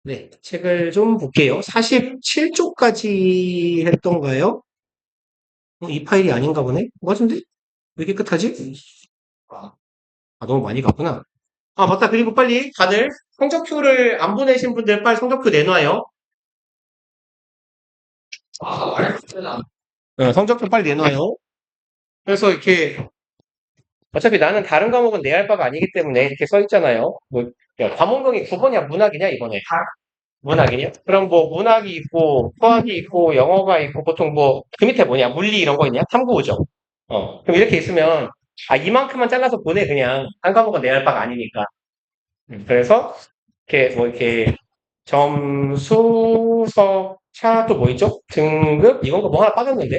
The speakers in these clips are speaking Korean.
네, 책을 좀 볼게요. 47쪽까지 했던가요? 이 파일이 아닌가 보네? 맞은데? 왜 이렇게 끝하지? 아, 너무 많이 갔구나. 아, 맞다. 그리고 빨리 다들 성적표를 안 보내신 분들 빨리 성적표 내놔요. 성적표 빨리 내놔요. 그래서 이렇게 어차피 나는 다른 과목은 내 할 바가 아니기 때문에 이렇게 써 있잖아요. 뭐, 야, 과목명이 9번이야? 문학이냐, 이번에? 문학이요? 그럼 뭐 문학이 있고 수학이 있고 영어가 있고 보통 뭐 그 밑에 뭐냐 물리 이런 거 있냐? 탐구죠. 그럼 이렇게 있으면 이만큼만 잘라서 보내 그냥 한 과목은 내 할 바가 아니니까. 그래서 이렇게 뭐 이렇게 점수 석차 또 뭐 있죠? 등급 이건 거 뭐 하나 빠졌는데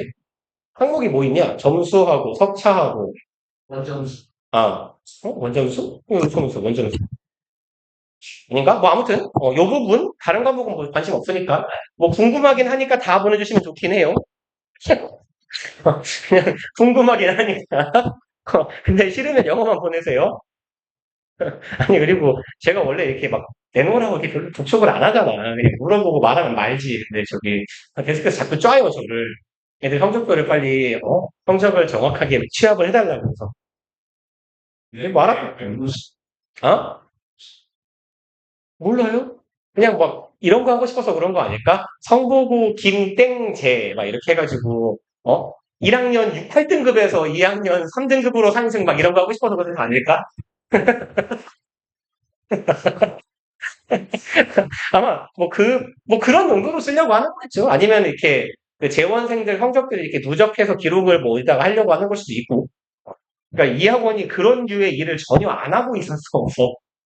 항목이 뭐 있냐? 점수하고 석차하고 원점수. 원점수? 점수 원점수. 아닌가? 뭐 아무튼 요 부분 다른 과목은 뭐 관심 없으니까 뭐 궁금하긴 하니까 다 보내주시면 좋긴 해요. 그냥 궁금하긴 하니까. 근데 싫으면 영어만 보내세요. 아니 그리고 제가 원래 이렇게 막 내놓으라고 이렇게 별로 독촉을 안 하잖아. 그냥 물어보고 말하면 말지. 근데 저기 계속해서 자꾸 쪄요 저를. 애들 성적표를 빨리 성적을 정확하게 취합을 해달라고 해서. 말하 어? 몰라요? 그냥 막 이런 거 하고 싶어서 그런 거 아닐까? 성보고 김땡제 막 이렇게 해가지고 1학년 6, 8등급에서 2학년 3등급으로 상승 막 이런 거 하고 싶어서 그런 거 아닐까? 아마 뭐 그런 용도로 쓰려고 하는 거겠죠. 아니면 이렇게 그 재원생들 성적들을 이렇게 누적해서 기록을 뭐 어디다가 하려고 하는 걸 수도 있고. 그러니까 이 학원이 그런 류의 일을 전혀 안 하고 있었어.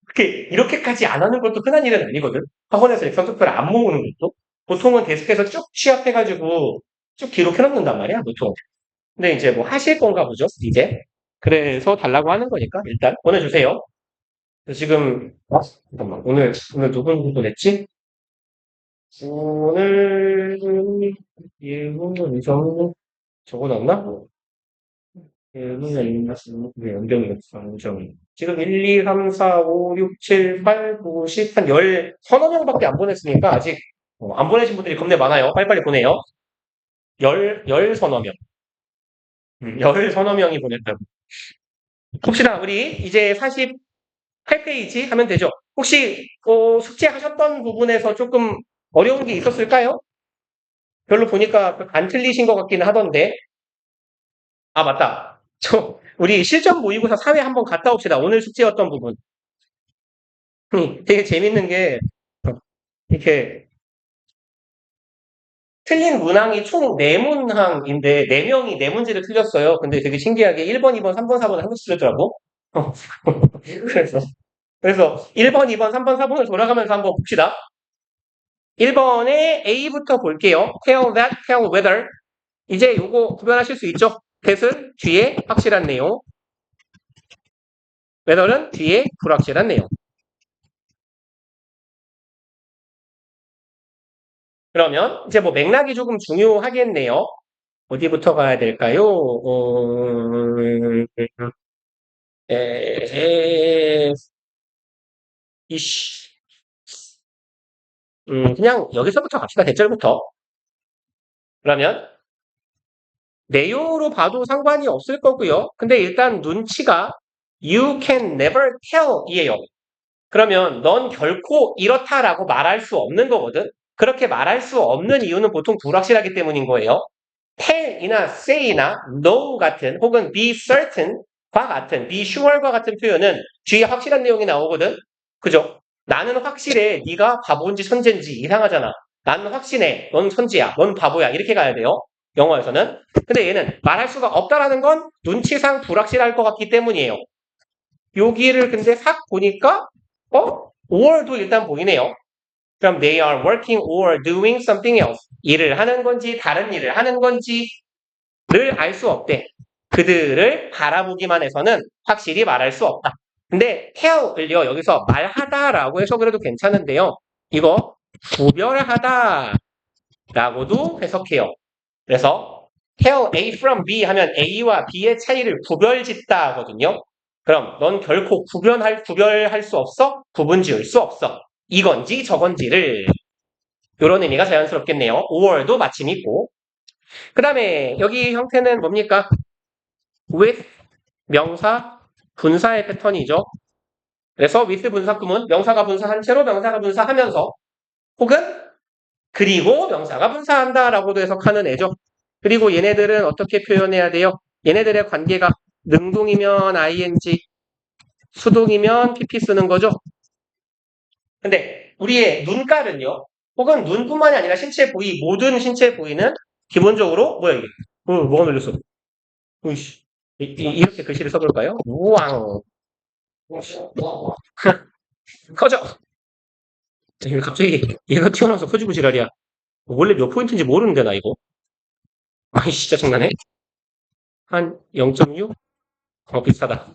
그렇게 이렇게까지 안 하는 것도 흔한 일은 아니거든. 학원에서 성적표를 안 모으는 것도 보통은 데스크에서 쭉 취합해가지고 쭉 기록해놓는단 말이야, 보통. 근데 이제 뭐 하실 건가 보죠, 이제. 그래서 달라고 하는 거니까 일단 보내주세요. 지금 잠깐만 오늘 누구 보냈지? 오늘 예문 이성 적어놨나? 네, 연병이었어, 연정이. 지금 1, 2, 3, 4, 5, 6, 7, 8, 9, 10, 한 10, 너 명밖에 안 보냈으니까 아직 안 보내신 분들이 겁내 많아요. 빨리빨리 보내요. 서너 명. 서너 명이 보냈다고. 혹시나 우리 이제 48페이지 하면 되죠. 혹시 숙제하셨던 부분에서 조금 어려운 게 있었을까요? 별로 보니까 안 틀리신 것 같기는 하던데. 아, 맞다. 우리 실전 모의고사 사회 한번 갔다 옵시다. 오늘 숙제였던 부분. 되게 재밌는 게, 이렇게, 틀린 문항이 총 4문항인데, 4명이 4문제를 틀렸어요. 근데 되게 신기하게 1번, 2번, 3번, 4번 한 번씩 틀렸더라고. 그래서, 1번, 2번, 3번, 4번을 돌아가면서 한번 봅시다. 1번에 A부터 볼게요. tell that, tell whether. 이제 요거 구별하실 수 있죠? that은 뒤에 확실한 내용, whether는 뒤에 불확실한 내용. 그러면 이제 뭐 맥락이 조금 중요하겠네요. 어디부터 가야 될까요? 에, 이씨. 그냥 여기서부터 갑시다. 대절부터. 그러면 내용으로 봐도 상관이 없을 거고요. 근데 일단 눈치가 you can never tell 이에요. 그러면 넌 결코 이렇다라고 말할 수 없는 거거든. 그렇게 말할 수 없는 이유는 보통 불확실하기 때문인 거예요. tell이나 say나 know 같은 혹은 be certain과 같은 be sure과 같은 표현은 뒤에 확실한 내용이 나오거든. 그죠? 나는 확실해. 네가 바보인지 천재인지 이상하잖아. 나는 확신해. 넌 천재야. 넌 바보야. 이렇게 가야 돼요. 영어에서는. 근데 얘는 말할 수가 없다라는 건 눈치상 불확실할 것 같기 때문이에요. 여기를 근데 싹 보니까 or도 일단 보이네요. 그럼 they are working or doing something else. 일을 하는 건지 다른 일을 하는 건지를 알 수 없대. 그들을 바라보기만 해서는 확실히 말할 수 없다. 근데 tell을요 여기서 말하다라고 해서 그래도 괜찮은데요. 이거 구별하다라고도 해석해요. 그래서 tell A from B 하면 A와 B의 차이를 구별짓다 하거든요. 그럼 넌 결코 구별할 수 없어? 구분 지을 수 없어. 이건지 저건지를 이런 의미가 자연스럽겠네요. or도 마침이 있고 그 다음에 여기 형태는 뭡니까? with 명사 분사의 패턴이죠. 그래서 with 분사구문 명사가 분사한 채로 명사가 분사하면서 혹은 그리고 명사가 분사한다라고도 해석하는 애죠. 그리고 얘네들은 어떻게 표현해야 돼요? 얘네들의 관계가 능동이면 ing, 수동이면 pp 쓰는 거죠. 근데 우리의 눈깔은요. 혹은 눈뿐만이 아니라 신체 부위, 모든 신체 부위는 기본적으로 뭐야 이게? 뭐가 눌렸어? 으이씨. 이렇게 글씨를 써볼까요? 우왕. 커져. 이거 갑자기 얘가 튀어나와서 커지고 지랄이야. 원래 몇 포인트인지 모르는데 나 이거. 아이 진짜 장난해? 한 0.6? 비슷하다.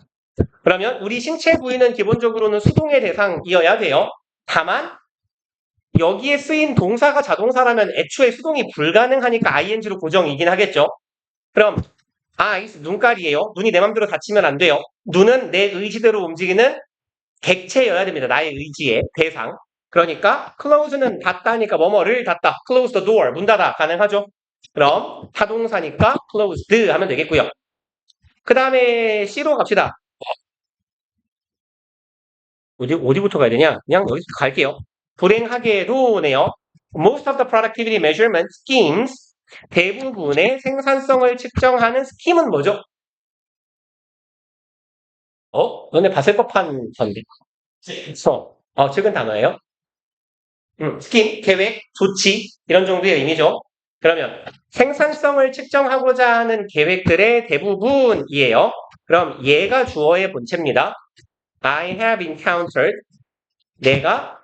그러면 우리 신체 부위는 기본적으로는 수동의 대상이어야 돼요. 다만 여기에 쓰인 동사가 자동사라면 애초에 수동이 불가능하니까 ing로 고정이긴 하겠죠. 그럼 eyes 눈깔이에요. 눈이 내 맘대로 닫히면 안 돼요. 눈은 내 의지대로 움직이는 객체여야 됩니다. 나의 의지의 대상. 그러니까 close는 닫다니까 뭐뭐를 닫다. close the door 문 닫아 가능하죠. 그럼 타동사니까 closed 하면 되겠고요. 그 다음에 C로 갑시다. 어디부터 가야 되냐? 그냥 여기서 갈게요. 불행하게도네요. Most of the productivity measurement schemes 대부분의 생산성을 측정하는 스킴은 뭐죠? 너네 봤을 법한 건데. 최근 단어예요. 스킴, 계획, 조치 이런 정도의 의미죠. 그러면 생산성을 측정하고자 하는 계획들의 대부분이에요. 그럼 얘가 주어의 본체입니다. I have encountered 내가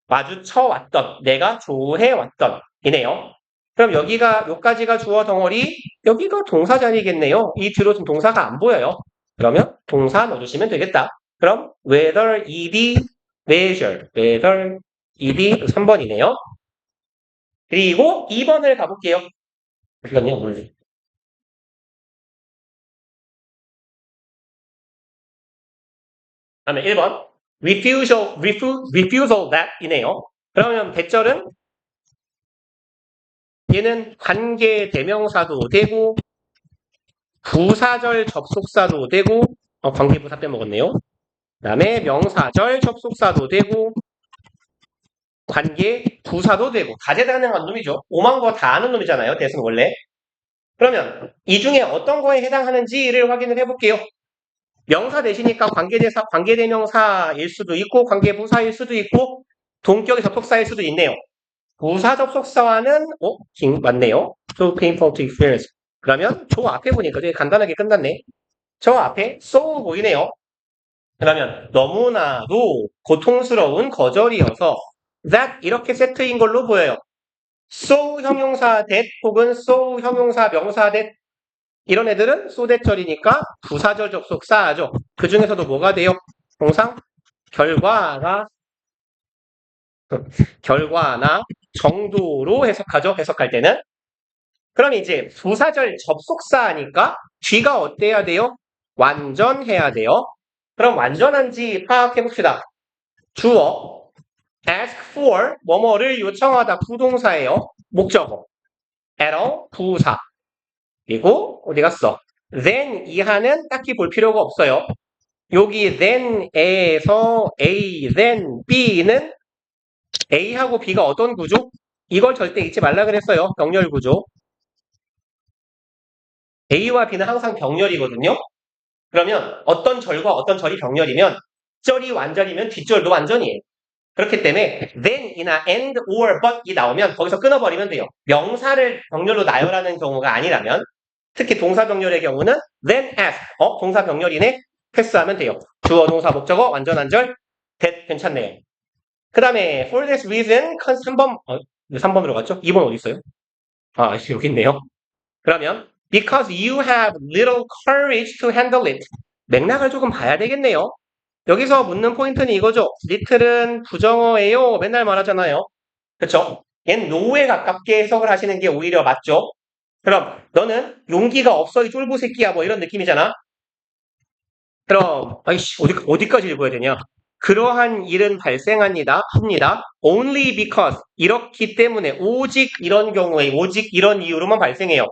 마주쳐왔던, 내가 조해왔던 이네요. 그럼 여기까지가 주어 덩어리, 여기가 동사 자리겠네요. 이 뒤로 좀 동사가 안 보여요. 그러면 동사 넣어주시면 되겠다. 그럼 whether ed measure, whether ed 3번이네요. 그리고 2번을 가볼게요. 잠깐요, 물. 다음에 1번 refusal that 이네요. 그러면 대절은 얘는 관계 대명사도 되고 부사절 접속사도 되고 관계부사 빼먹었네요. 그 다음에 명사절 접속사도 되고 관계 부사도 되고 다재다능한 놈이죠. 오만 거 다 아는 놈이잖아요. 대승 원래. 그러면 이 중에 어떤 거에 해당하는지를 확인을 해볼게요. 명사 대시니까 관계대사, 관계대명사일 수도 있고 관계부사일 수도 있고 동격의 접속사일 수도 있네요. 부사 접속사와는 맞네요. So painful to experience. 그러면 저 앞에 보니까 되게 간단하게 끝났네. 저 앞에 so 보이네요. 그러면 너무나도 고통스러운 거절이어서 that 이렇게 세트인 걸로 보여요. so 형용사 that 혹은 so 형용사 명사 that 이런 애들은 so that 절이니까 부사절 접속사죠. 그 중에서도 뭐가 돼요? 통상 결과나 정도로 해석하죠. 해석할 때는. 그럼 이제 부사절 접속사니까 뒤가 어때야 돼요? 완전해야 돼요. 그럼 완전한지 파악해봅시다. 주어 ask for 뭐뭐를 요청하다 부동사예요. 목적어 at all 부사 그리고 어디 갔어? then 이하는 딱히 볼 필요가 없어요. 여기 then에서 A, then B는 A하고 B가 어떤 구조? 이걸 절대 잊지 말라 그랬어요. 병렬 구조. A와 B는 항상 병렬이거든요. 그러면 어떤 절과 어떤 절이 병렬이면 절이 완전이면 뒷절도 완전이에요. 그렇기 때문에 then이나 and, or, but이 나오면 거기서 끊어버리면 돼요. 명사를 병렬로 나열하는 경우가 아니라면 특히 동사 병렬의 경우는 then, as, 동사 병렬이네? 패스하면 돼요. 주어, 동사, 목적어, 완전한 절, that 괜찮네요. 그 다음에 for this reason 3번 3번으로 갔죠? 2번 어디 있어요? 여기 있네요. 그러면 because you have little courage to handle it. 맥락을 조금 봐야 되겠네요. 여기서 묻는 포인트는 이거죠. little은 부정어예요. 맨날 말하잖아요. 그쵸? 얜 no에 가깝게 해석을 하시는 게 오히려 맞죠? 그럼 너는 용기가 없어 이 쫄보 새끼야 뭐 이런 느낌이잖아. 그럼 어디까지 읽어야 되냐? 그러한 일은 발생합니다. 합니다. Only because 이렇기 때문에 오직 이런 경우에 오직 이런 이유로만 발생해요.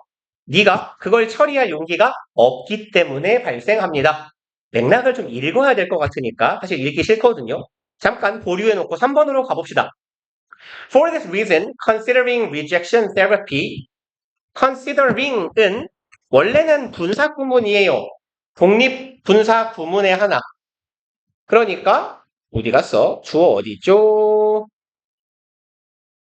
네가 그걸 처리할 용기가 없기 때문에 발생합니다. 맥락을 좀 읽어야 될 것 같으니까 사실 읽기 싫거든요. 잠깐 보류해놓고 3번으로 가봅시다. For this reason, considering rejection therapy, considering은 원래는 분사 구문이에요. 독립 분사 구문의 하나. 그러니까 어디 갔어? 주어 어디 있죠?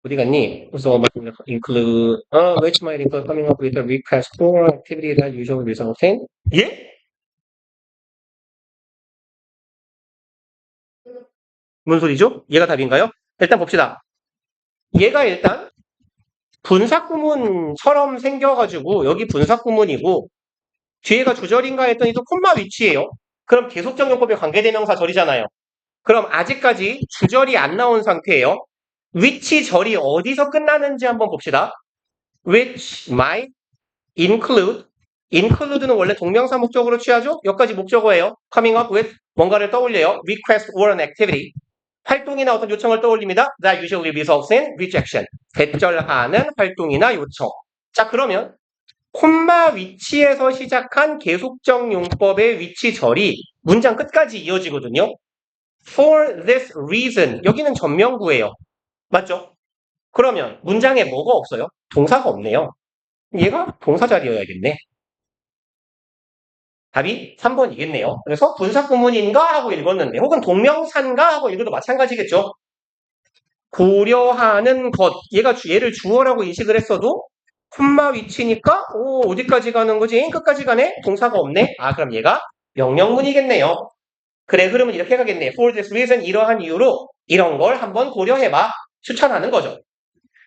어디 갔니? So include which might include coming up with a request for activity that usually results in 예? 뭔 소리죠? 얘가 답인가요? 일단 봅시다. 얘가 일단 분사구문처럼 생겨가지고 여기 분사구문이고 뒤에가 주절인가 했더니 또 콤마 위치예요. 그럼 계속적용법의 관계대명사 절이잖아요. 그럼 아직까지 주절이 안 나온 상태예요. 위치 절이 어디서 끝나는지 한번 봅시다. which might include는 원래 동명사 목적으로 취하죠? 여기까지 목적어예요. coming up with 뭔가를 떠올려요. request or an activity. 활동이나 어떤 요청을 떠올립니다. That usually results in rejection. 배절하는 활동이나 요청. 자, 그러면 콤마 위치에서 시작한 계속적 용법의 위치절이 문장 끝까지 이어지거든요. For this reason. 여기는 전명구예요. 맞죠? 그러면 문장에 뭐가 없어요? 동사가 없네요. 얘가 동사 자리여야겠네. 답이 3번이겠네요. 그래서 분사구문인가 하고 읽었는데 혹은 동명사인가 하고 읽어도 마찬가지겠죠. 고려하는 것. 얘를 주어라고 인식을 했어도 콤마 위치니까 어디까지 가는 거지? 끝까지 가네? 동사가 없네? 아, 그럼 얘가 명령문이겠네요. 그래, 그러면 이렇게 가겠네. For this reason, 이러한 이유로 이런 걸 한번 고려해봐. 추천하는 거죠.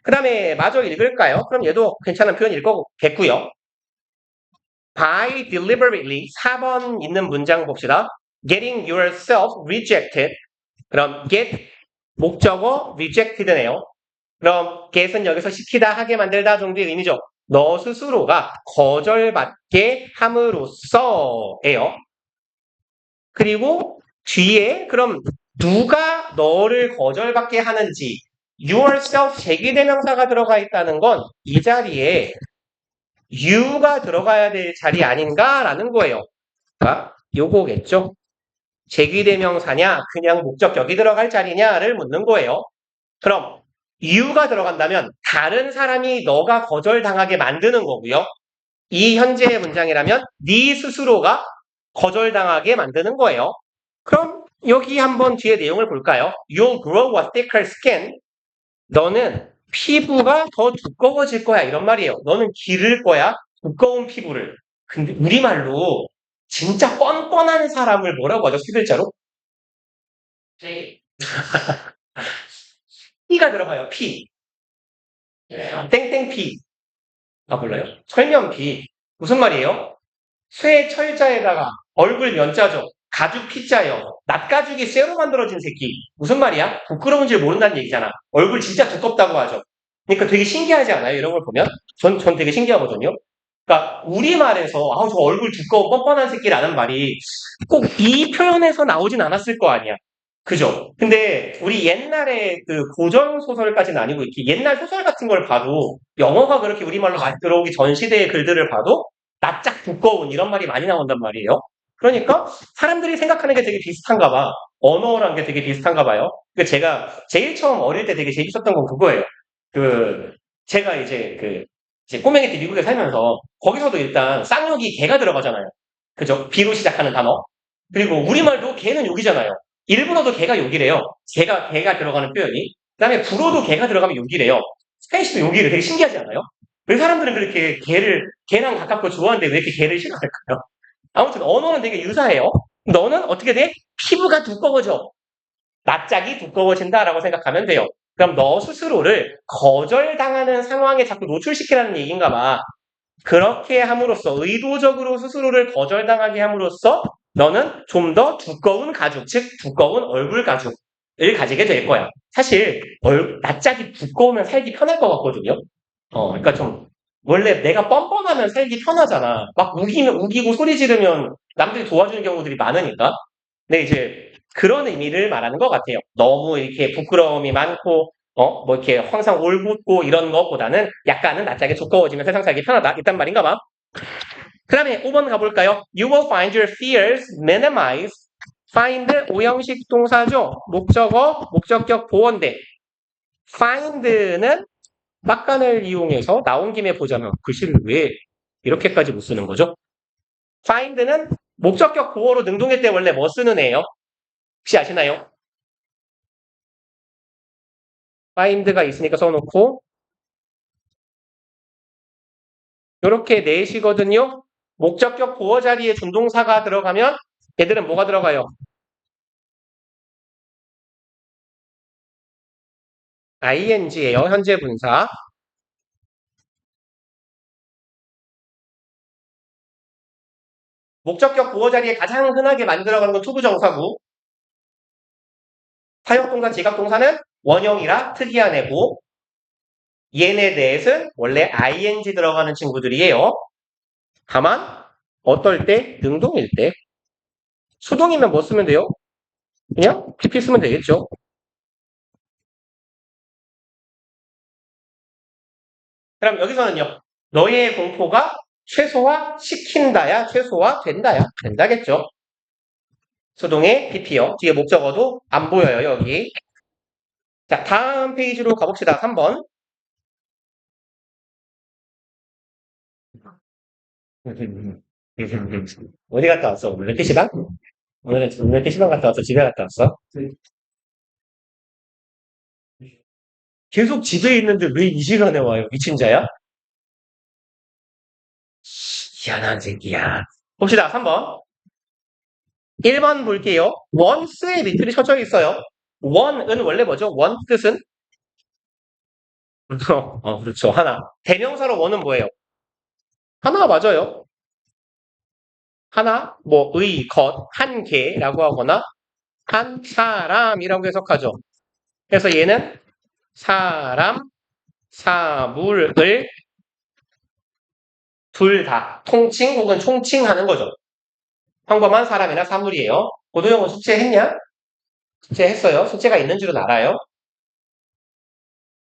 그 다음에 마저 읽을까요? 그럼 얘도 괜찮은 표현일 거겠고요. By deliberately 4번 있는 문장 봅시다. Getting yourself rejected. 그럼 get 목적어 rejected네요. 그럼 get은 여기서 시키다, 하게 만들다 정도의 의미죠. 너 스스로가 거절받게 함으로써예요. 그리고 뒤에 그럼 누가 너를 거절받게 하는지 yourself 제기대명사가 들어가 있다는 건 이 자리에 you가 들어가야 될 자리 아닌가라는 거예요. 자, 요거겠죠. 제기대명사냐 그냥 목적격이 들어갈 자리냐를 묻는 거예요. 그럼 you가 들어간다면 다른 사람이 너가 거절당하게 만드는 거고요. 이 현재의 문장이라면 네 스스로가 거절당하게 만드는 거예요. 그럼 여기 한번 뒤에 내용을 볼까요? You'll grow a thicker skin. 너는 피부가 더 두꺼워질 거야 이런 말이에요. 너는 기를 거야 두꺼운 피부를. 근데 우리말로 진짜 뻔뻔한 사람을 뭐라고 하죠? 수글자로? 피가 들어가요. 피. 땡땡피. 아, 몰라요? 철면피. 무슨 말이에요? 쇠 철자에다가 얼굴 면자죠. 가죽 피자예요. 낫가죽이 쇠로 만들어진 새끼. 무슨 말이야? 부끄러운 줄 모른다는 얘기잖아. 얼굴 진짜 두껍다고 하죠. 그러니까 되게 신기하지 않아요? 이런 걸 보면? 전 되게 신기하거든요. 그러니까 우리말에서 저 얼굴 두꺼운 뻔뻔한 새끼라는 말이 꼭 이 표현에서 나오진 않았을 거 아니야. 그죠? 근데 우리 옛날에 그 고전 소설까지는 아니고 이렇게 옛날 소설 같은 걸 봐도 영어가 그렇게 우리말로 많이 들어오기 전 시대의 글들을 봐도 납작 두꺼운 이런 말이 많이 나온단 말이에요. 그러니까 사람들이 생각하는 게 되게 비슷한가 봐. 언어란 게 되게 비슷한가 봐요. 제가 제일 처음 어릴 때 되게 재밌었던 건 그거예요. 제가 이제 꼬맹이 때 미국에 살면서 거기서도 일단 쌍욕이 개가 들어가잖아요. 그죠? 비로 시작하는 단어. 그리고 우리말도 개는 욕이잖아요. 일본어도 개가 욕이래요. 개가 들어가는 표현이. 그 다음에 불어도 개가 들어가면 욕이래요. 스페인식도 욕이래. 되게 신기하지 않아요? 왜 사람들은 그렇게 개랑 가깝고 좋아하는데 왜 이렇게 개를 싫어할까요? 아무튼 언어는 되게 유사해요. 너는 어떻게 돼? 피부가 두꺼워져. 납작이 두꺼워진다라고 생각하면 돼요. 그럼 너 스스로를 거절당하는 상황에 자꾸 노출시키라는 얘기인가 봐. 그렇게 함으로써 의도적으로 스스로를 거절당하게 함으로써 너는 좀 더 두꺼운 가죽, 즉 두꺼운 얼굴 가죽을 가지게 될 거야. 사실 낯짝이 두꺼우면 살기 편할 것 같거든요. 그러니까 좀 원래 내가 뻔뻔하면 살기 편하잖아. 막 우기고 소리 지르면 남들이 도와주는 경우들이 많으니까. 근데 이제 그런 의미를 말하는 것 같아요. 너무 이렇게 부끄러움이 많고, 뭐 이렇게 항상 올곧고 이런 것보다는 약간은 낯짝에 두꺼워지면 세상 살기 편하다. 이딴 말인가 봐. 그 다음에 5번 가볼까요? You will find your fears minimized. find 오형식 동사죠. 목적어, 목적격 보어인데 find는 막간을 이용해서 나온 김에 보자면 글씨를 왜 이렇게까지 못 쓰는 거죠? find는 목적격 보어로 능동일 때 원래 뭐 쓰는 애예요? 혹시 아시나요? find가 있으니까 써놓고 이렇게 내시거든요. 목적격 보어 자리에 준동사가 들어가면 얘들은 뭐가 들어가요? ing예요. 현재 분사. 목적격 보어 자리에 가장 흔하게 만들어가는 건 투부정사고 사역동사, 지각동사는 원형이라 특이한 애고 얘네 넷은 원래 ing 들어가는 친구들이에요. 다만 어떨 때? 능동일 때. 수동이면 뭐 쓰면 돼요? 그냥 pp 쓰면 되겠죠. 그럼 여기서는요. 너의 공포가 최소화 시킨다야, 최소화 된다야, 된다겠죠. 수동의 pp요. 뒤에 목적어도 안 보여요, 여기. 자, 다음 페이지로 가봅시다. 3번. 어디 갔다 왔어? 오늘 PC방? 오늘 PC방 갔다 왔어? 집에 갔다 왔어? 계속 집에 있는데 왜 이 시간에 와요? 미친 자야? 희한한 새끼야. 봅시다. 3번. 1번 볼게요. once의 밑줄이 쳐져 있어요. one은 원래 뭐죠? one 뜻은? 그렇죠. 하나. 대명사로 one은 뭐예요? 하나 맞아요. 하나, 뭐, 의, 것, 한 개라고 하거나, 한 사람이라고 해석하죠. 그래서 얘는 사람, 사물을 둘 다 통칭 혹은 총칭하는 거죠. 평범한 사람이나 사물이에요. 고도영은 숙제했냐? 숙제했어요. 숙제가 있는 줄은 알아요.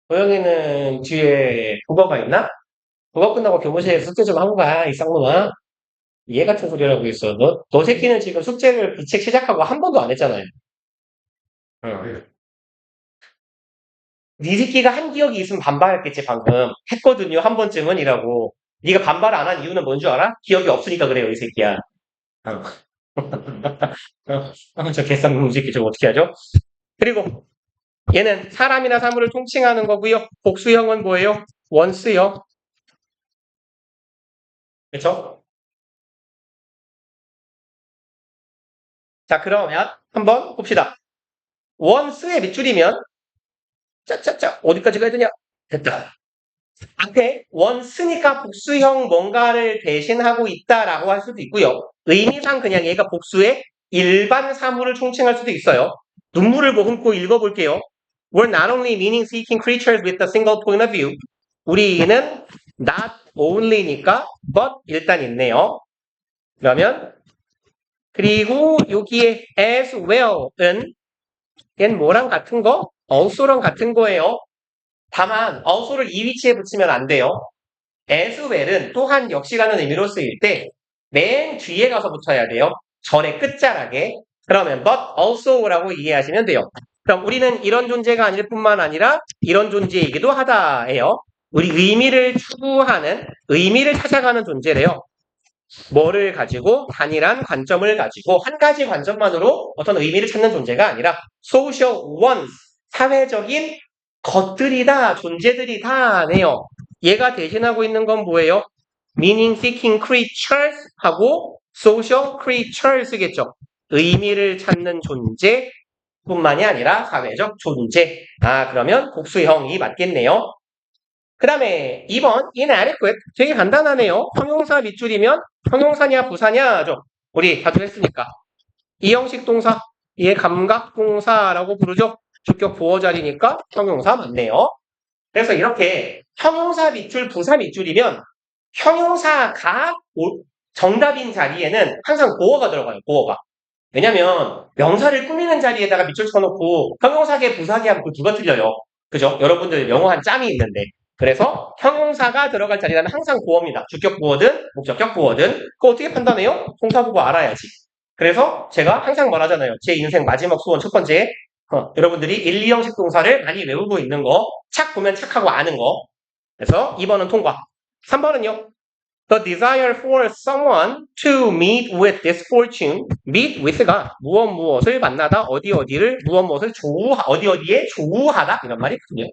도영이는 뒤에 국어가 있나? 국어 끝나고 교무실에서 숙제 좀 하고 가, 이 쌍놈아. 얘 같은 소리를 하고 있어. 너 새끼는 지금 숙제를 비책 시작하고 한 번도 안 했잖아요. 응. 네 새끼가 한 기억이 있으면 반발했겠지, 방금. 했거든요, 한 번쯤은 이라고. 네가 반발 안 한 이유는 뭔 줄 알아? 기억이 없으니까 그래요, 이 새끼야. 어. 저 개쌍놈 새끼 저거 어떻게 하죠? 그리고 얘는 사람이나 사물을 통칭하는 거고요. 복수형은 뭐예요? 원스요. 그렇죠? 자, 그러면 한번 봅시다. 원스의 밑줄이면 짜짜짜 어디까지 가야 되냐? 됐다. 앞에 원스니까 복수형 뭔가를 대신하고 있다라고 할 수도 있고요. 의미상 그냥 얘가 복수의 일반 사물을 총칭할 수도 있어요. 눈물을 머금고 읽어볼게요. We're not only meaning-seeking creatures with a single point of view. 우리는 not only니까 but 일단 있네요. 그러면 그리고 여기에 as well은 얘는 뭐랑 같은 거? also랑 같은 거예요. 다만 also를 이 위치에 붙이면 안 돼요. as well은 또한 역시라는 의미로 쓰일 때 맨 뒤에 가서 붙어야 돼요. 절의 끝자락에. 그러면 but also라고 이해하시면 돼요. 그럼 우리는 이런 존재가 아닐 뿐만 아니라 이런 존재이기도 하다예요. 우리 의미를 추구하는, 의미를 찾아가는 존재래요. 뭐를 가지고 단일한 관점을 가지고 한 가지 관점만으로 어떤 의미를 찾는 존재가 아니라 social ones, 사회적인 것들이다, 존재들이다네요. 얘가 대신하고 있는 건 뭐예요? meaning seeking creatures 하고 social creatures겠죠. 의미를 찾는 존재 뿐만이 아니라 사회적 존재. 그러면 복수형이 맞겠네요. 그 다음에 2번 inadequate 되게 간단하네요. 형용사 밑줄이면 형용사냐 부사냐죠. 우리 자주 했으니까. 이 형식 동사 얘 감각동사라고 부르죠. 주격 보어 자리니까 형용사 맞네요. 그래서 이렇게 형용사 밑줄 부사 밑줄이면 형용사가 정답인 자리에는 항상 보어가 들어가요. 보어가. 왜냐면 명사를 꾸미는 자리에다가 밑줄 쳐놓고 형용사계 부사계 하면 그 누가 틀려요. 그죠? 여러분들 영어 한 짬이 있는데. 그래서 형용사가 들어갈 자리라면 항상 보어입니다. 주격 부어든 목적격 부어든 그거 어떻게 판단해요? 동사 보고 알아야지. 그래서 제가 항상 말하잖아요. 제 인생 마지막 소원 첫 번째 여러분들이 1, 2형식 동사를 많이 외우고 있는 거 착 보면 착하고 아는 거. 그래서 2번은 통과. 3번은요. The desire for someone to meet with this fortune, meet with가 무엇을 만나다 어디를 무엇을 어디에 조우하다 이런 말이 있거든요.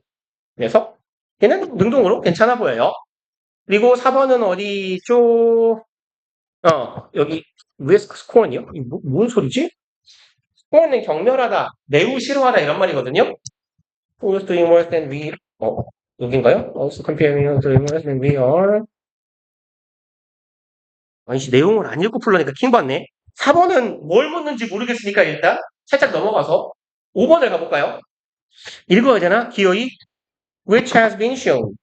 그래서 얘는 능동으로 괜찮아 보여요. 그리고 4번은 어디죠? 여기 with scorn이요? 뭔 소리지? scorn은 경멸하다, 매우 싫어하다 이런 말이거든요. Who is doing worse than we? 여긴가요? Also comparing us doing worse than we are. 아니씨, 내용을 안 읽고 풀러니까 킹받네. 4번은 뭘 묻는지 모르겠으니까 일단 살짝 넘어가서 5번을 가볼까요? 읽어야 되나? 기어이 which has been shown.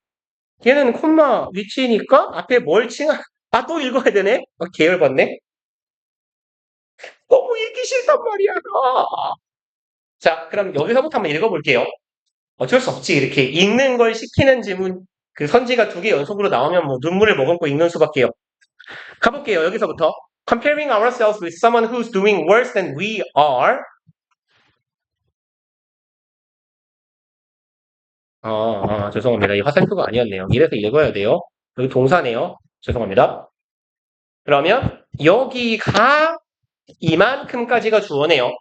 걔는 콤마 위치니까 앞에 뭘 칭하 또 읽어야 되네? 계열받네. 너무 읽기 싫단 말이야. 자, 그럼 여기서부터 한번 읽어볼게요. 어쩔 수 없지. 이렇게 읽는 걸 시키는 지문 그 선지가 2개 연속으로 나오면 뭐 눈물을 머금고 읽는 수밖에요. 가볼게요. 여기서부터. Comparing ourselves with someone who's doing worse than we are. 죄송합니다. 이 화살표가 아니었네요. 이래서 읽어야 돼요. 여기 동사네요. 죄송합니다. 그러면 여기가 이만큼까지가 주어네요.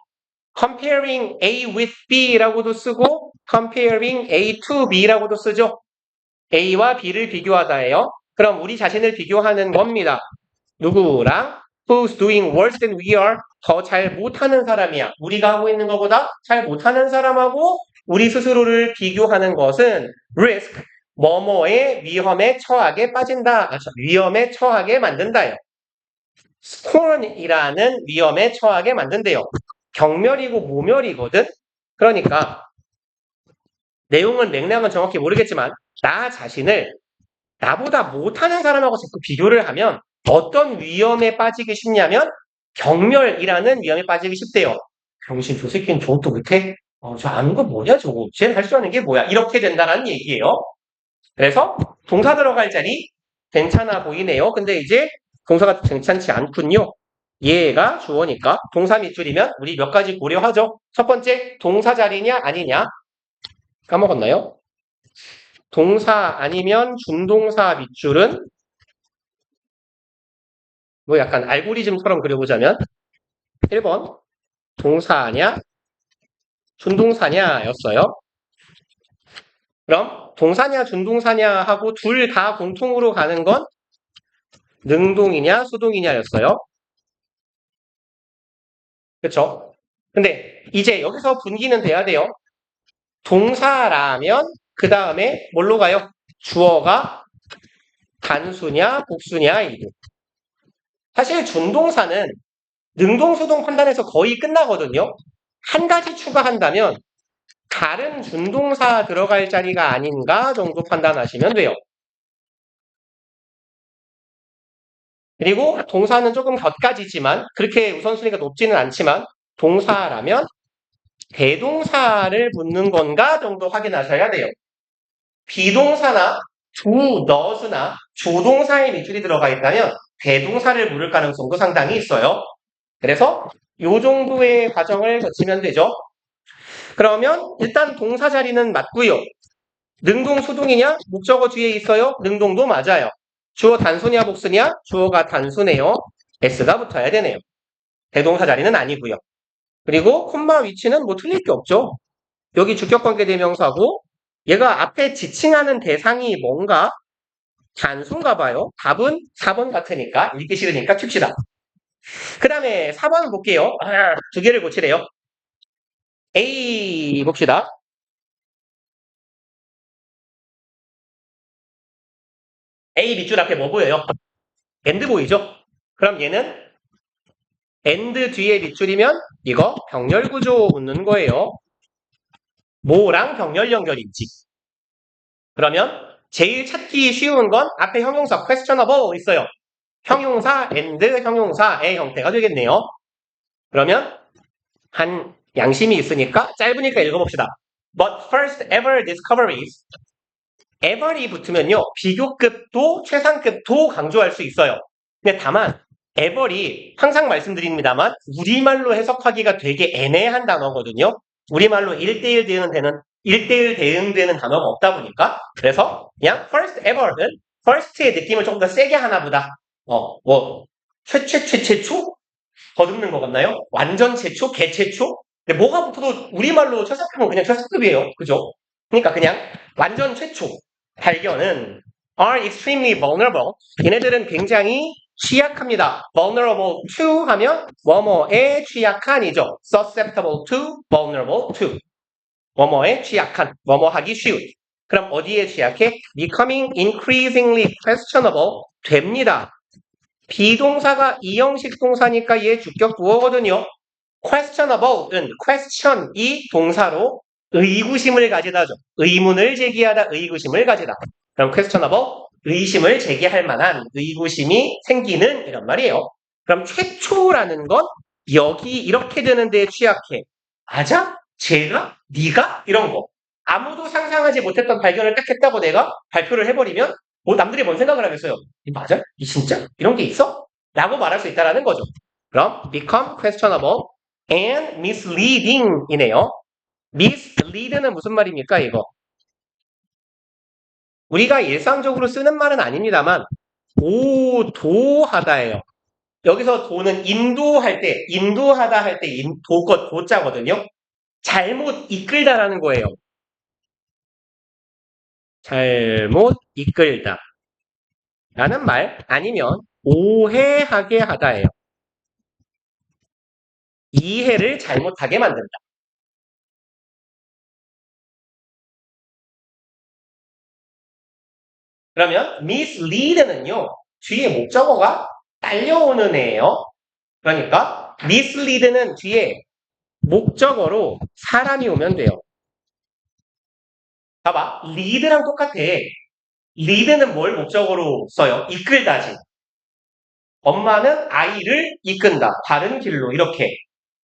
Comparing A with B라고도 쓰고 Comparing A to B라고도 쓰죠. A와 B를 비교하다예요. 그럼 우리 자신을 비교하는 겁니다. 누구랑? Who's doing worse than we are? 더 잘 못하는 사람이야. 우리가 하고 있는 것보다 잘 못하는 사람하고 우리 스스로를 비교하는 것은 risk, 뭐뭐의 위험에 처하게 빠진다. 위험에 처하게 만든다요. scorn이라는 위험에 처하게 만든대요. 경멸이고 모멸이거든? 그러니까 내용은 맥락은 정확히 모르겠지만 나 자신을 나보다 못하는 사람하고 자꾸 비교를 하면 어떤 위험에 빠지기 쉽냐면 경멸이라는 위험에 빠지기 쉽대요. 병신 저 새끼는 저것도 못해? 저 아는 거 뭐냐 저거? 쟤는 할 줄 아는 게 뭐야? 이렇게 된다는 얘기예요. 그래서 동사 들어갈 자리 괜찮아 보이네요. 근데 이제 동사가 괜찮지 않군요. 얘가 주어니까 동사 밑줄이면 우리 몇 가지 고려하죠. 첫 번째 동사 자리냐 아니냐 까먹었나요? 동사 아니면 준동사 밑줄은 뭐 약간 알고리즘처럼 그려보자면 1번 동사냐 준동사냐 였어요. 그럼 동사냐 준동사냐 하고 둘 다 공통으로 가는 건 능동이냐 수동이냐 였어요. 그쵸? 근데 이제 여기서 분기는 돼야 돼요. 동사라면 그 다음에 뭘로 가요? 주어가 단수냐 복수냐 이거. 사실 준동사는 능동수동 판단에서 거의 끝나거든요. 한 가지 추가한다면 다른 준동사 들어갈 자리가 아닌가 정도 판단하시면 돼요. 그리고 동사는 조금 곁가지지만 그렇게 우선순위가 높지는 않지만 동사라면 대동사를 붙는 건가 정도 확인하셔야 돼요. 비동사나 do, does나 조동사의 밑줄이 들어가 있다면 대동사를 물을 가능성도 상당히 있어요. 그래서 이 정도의 과정을 거치면 되죠. 그러면 일단 동사 자리는 맞고요. 능동 수동이냐? 목적어 뒤에 있어요. 능동도 맞아요. 주어 단수냐 복수냐? 주어가 단수네요. S가 붙어야 되네요. 대동사 자리는 아니고요. 그리고 콤마 위치는 뭐 틀릴 게 없죠. 여기 주격관계 대명사고 얘가 앞에 지칭하는 대상이 뭔가 단수인가 봐요. 답은 4번 같으니까 읽기 싫으니까 칩시다. 그 다음에 4번 볼게요. 두 개를 고치래요. A 봅시다. A 밑줄 앞에 뭐 보여요? and 보이죠? 그럼 얘는 and 뒤에 밑줄이면 이거 병렬 구조 묻는 거예요. 뭐랑 병렬 연결인지. 그러면 제일 찾기 쉬운 건 앞에 형용사 questionable 있어요. 형용사 and 형용사의 형태가 되겠네요. 그러면 한 양심이 있으니까 짧으니까 읽어봅시다. But first ever discoveries. ever이 붙으면요. 비교급도 최상급도 강조할 수 있어요. 근데 다만 ever이 항상 말씀드립니다만 우리말로 해석하기가 되게 애매한 단어거든요. 우리말로 1대1 대응되는 1대1 대응되는 단어가 없다 보니까 그래서 그냥 first ever는 first의 느낌을 조금 더 세게 하나 보다. 최초? 더듬는 것 같나요? 완전 최초? 개최초? 근데 뭐가 붙어도 우리말로 최상급은 그냥 최상급이에요. 그죠? 그러니까 그냥 완전 최초 발견은 are extremely vulnerable. 얘네들은 굉장히 취약합니다. vulnerable to 하면 뭐뭐에 취약한이죠. susceptible to, vulnerable to. 뭐뭐에 취약한, 뭐뭐하기 쉬운. 그럼 어디에 취약해? becoming increasingly questionable 됩니다. 비동사가 이형식 동사니까 얘 주격 부어거든요. questionable은 question이 동사로 의구심을 가지다죠. 의문을 제기하다, 의구심을 가지다. 그럼 questionable, 의심을 제기할 만한 의구심이 생기는 이런 말이에요. 그럼 최초라는 건 여기 이렇게 되는 데에 취약해. 맞아? 제가? 네가? 이런 거. 아무도 상상하지 못했던 발견을 딱 했다고 내가 발표를 해버리면 남들이 뭔 생각을 하겠어요? 이 맞아? 이 진짜? 이런 게 있어? 라고 말할 수 있다는 거죠. 그럼 become questionable and misleading 이네요. mislead는 무슨 말입니까, 이거? 우리가 일상적으로 쓰는 말은 아닙니다만 도하다예요. 여기서 도는 인도하다 할 때 도자거든요. 잘못 이끌다라는 거예요. 잘못 이끌다 라는 말 아니면 오해하게 하다예요. 이해를 잘못하게 만든다. 그러면 mislead는요. 뒤에 목적어가 딸려오는 애예요. 그러니까 mislead는 뒤에 목적어로 사람이 오면 돼요. 봐봐. lead랑 똑같아. lead는 뭘 목적어로 써요? 이끌다지. 엄마는 아이를 이끈다. 바른 길로 이렇게.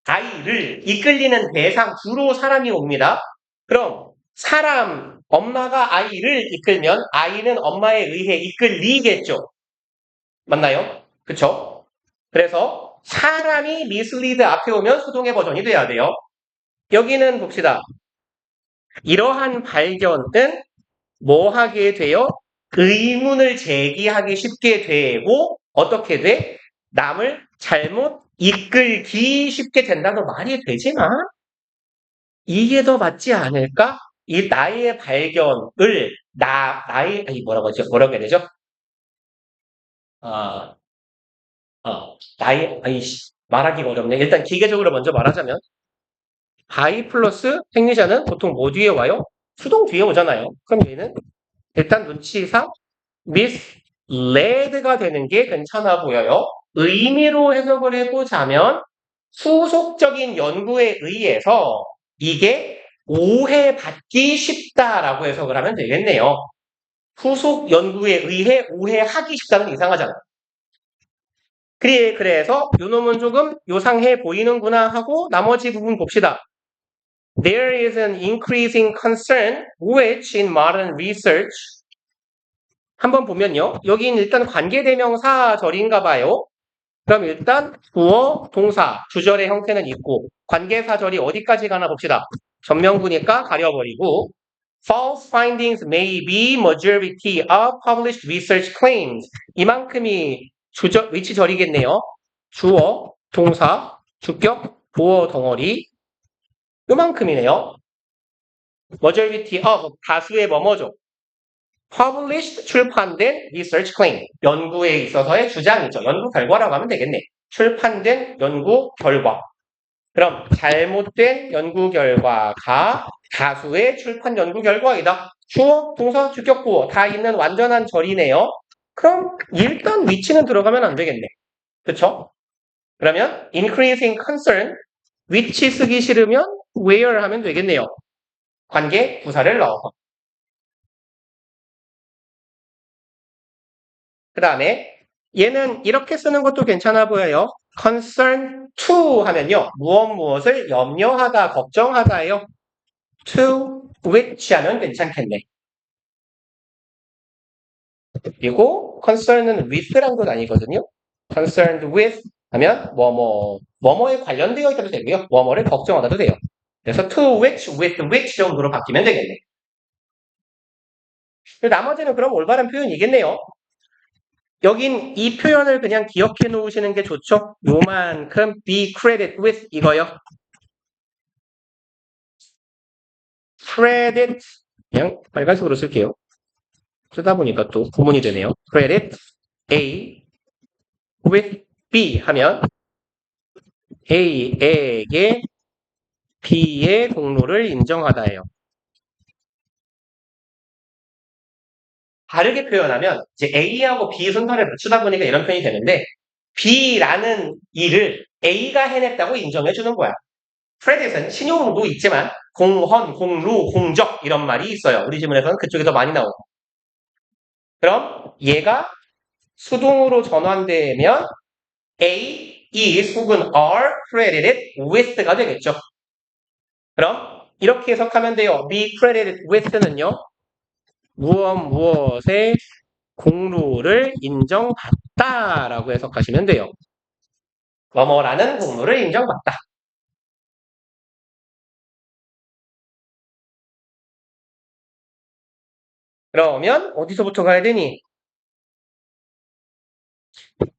아이를 이끌리는 대상 주로 사람이 옵니다. 그럼 엄마가 아이를 이끌면 아이는 엄마에 의해 이끌리겠죠. 맞나요? 그쵸? 그래서 사람이 mislead 앞에 오면 수동의 버전이 돼야 돼요. 여기는 봅시다. 이러한 발견은 뭐 하게 돼요? 의문을 제기하기 쉽게 되고 어떻게 돼? 남을 잘못 이끌기 쉽게 된다는 말이 되지만 이게 더 맞지 않을까? 이 나의 발견을 뭐라고 해야 되죠? 아, 말하기가 어렵네. 일단 기계적으로 먼저 말하자면 바이 플러스 생리자는 보통 뭐 뒤에 와요? 수동 뒤에 오잖아요. 그럼 얘는 일단 눈치상 misled가 되는 게 괜찮아 보여요. 의미로 해석을 해보자면 후속적인 연구에 의해서 이게 오해받기 쉽다라고 해석을 하면 되겠네요. 후속 연구에 의해 오해하기 쉽다는 이상하잖아. 그래서 요 놈은 조금 요상해 보이는구나 하고 나머지 부분 봅시다. There is an increasing concern which in modern research 한번 보면요. 여긴 일단 관계대명사절인가 봐요. 그럼 일단 주어, 동사, 주절의 형태는 있고 관계사절이 어디까지 가나 봅시다. 전명구니까 가려버리고 False findings may be majority of published research claims. 이만큼이 위치절이겠네요. 주어, 동사, 주격, 보어 덩어리 이만큼이네요. majority of 다수의 뭐뭐죠. published 출판된 research claim 연구에 있어서의 주장이죠. 연구 결과라고 하면 되겠네. 출판된 연구 결과. 그럼 잘못된 연구 결과가 다수의 출판 연구 결과이다. 주어, 동사, 주격, 보어 다 있는 완전한 절이네요. 그럼 일단 위치는 들어가면 안 되겠네. 그쵸? 그러면 increasing concern 위치 쓰기 싫으면 where 하면 되겠네요. 관계 부사를 넣어서. 그 다음에 얘는 이렇게 쓰는 것도 괜찮아 보여요. concern to 하면요. 무엇을 염려하다, 걱정하다예요. to which 하면 괜찮겠네. 그리고 concern은 with란 건 아니거든요. concerned with 하면 뭐뭐에 관련되어 있다도 되고요. 뭐뭐를 걱정하다도 돼요. 그래서 to which, with which 정도로 바뀌면 되겠네. 나머지는 그럼 올바른 표현이겠네요. 여긴 이 표현을 그냥 기억해 놓으시는 게 좋죠. 요만큼 be credited with 이거요. credit 그냥 빨간색으로 쓸게요. 쓰다 보니까 또 구문이 되네요. credit A with B 하면 A에게 B의 공로를 인정하다예요. 다르게 표현하면 이제 A하고 B 순서를 맞추다 보니까 이런 표현이 되는데 B라는 일을 A가 해냈다고 인정해 주는 거야. 크레딧은 신용도 있지만 공헌, 공루, 공적 이런 말이 있어요. 우리 지문에서는 그쪽이 더 많이 나오고. 그럼 얘가 수동으로 전환되면 A is 혹은 are credited with가 되겠죠. 그럼 이렇게 해석하면 돼요. be credited with는요. 무엇의 공로를 인정받다라고 해석하시면 돼요. 뭐뭐라는 공로를 인정받다. 그러면 어디서부터 가야 되니?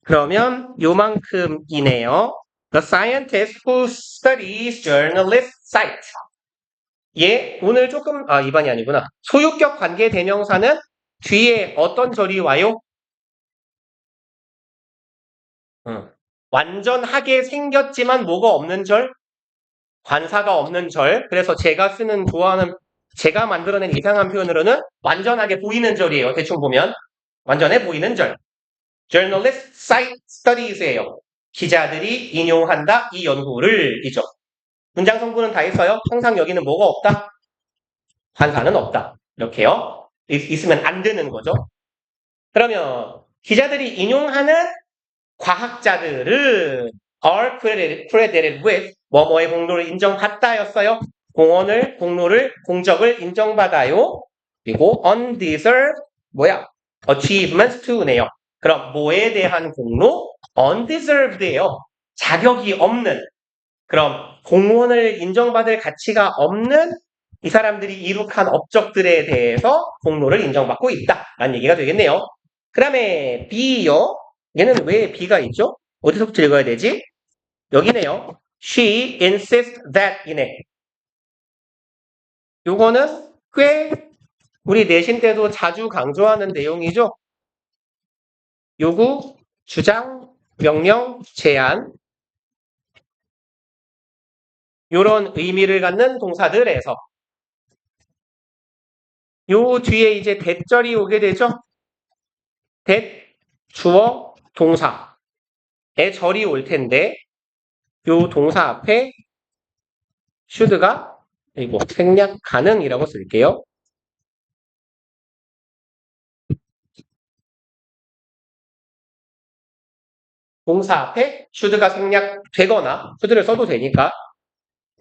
그러면 요만큼이네요. The scientist who studies journalist site. 예, 오늘 조금 2번이 아니구나. 소유격 관계 대명사는 뒤에 어떤 절이 와요? 완전하게 생겼지만 뭐가 없는 절? 관사가 없는 절. 그래서 제가 만들어낸 이상한 표현으로는 완전하게 보이는 절이에요. 대충 보면 완전해 보이는 절. Journalist cite studies예요. 기자들이 인용한다 이 연구를 이죠. 문장 성분은 다 있어요. 항상 여기는 뭐가 없다? 관사는 없다. 이렇게요. 있으면 안 되는 거죠. 그러면 기자들이 인용하는 과학자들은 are credited with 뭐뭐의 공로를 인정받다였어요. 공로를 공적을 인정받아요. 그리고 undeserved achievements to네요. 그럼 뭐에 대한 공로? undeserved예요. 자격이 없는 그럼 공헌을 인정받을 가치가 없는 이 사람들이 이룩한 업적들에 대해서 공로를 인정받고 있다라는 얘기가 되겠네요. 그 다음에 B요. 얘는 왜 B가 있죠? 어디서부터 읽어야 되지? 여기네요. She insists that 이네. 요거는 꽤 우리 내신 때도 자주 강조하는 내용이죠. 요구, 주장, 명령, 제안 요런 의미를 갖는 동사들에서 요 뒤에 이제 대절이 오게 되죠. 주어, 동사의 절이 올 텐데 요 동사 앞에 should가 생략 가능이라고 쓸게요. 동사 앞에 should가 생략되거나 should를 써도 되니까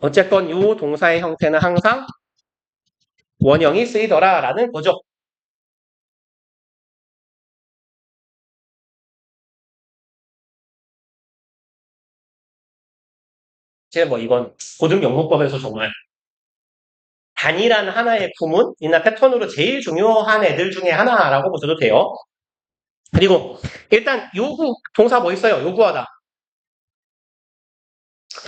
어쨌건 요 동사의 형태는 항상 원형이 쓰이더라라는 거죠. 제가 이건 고등 영문법에서 정말 단일한 하나의 구문이나 패턴으로 제일 중요한 애들 중에 하나라고 보셔도 돼요. 그리고 일단 요구 동사 뭐 있어요? 요구하다.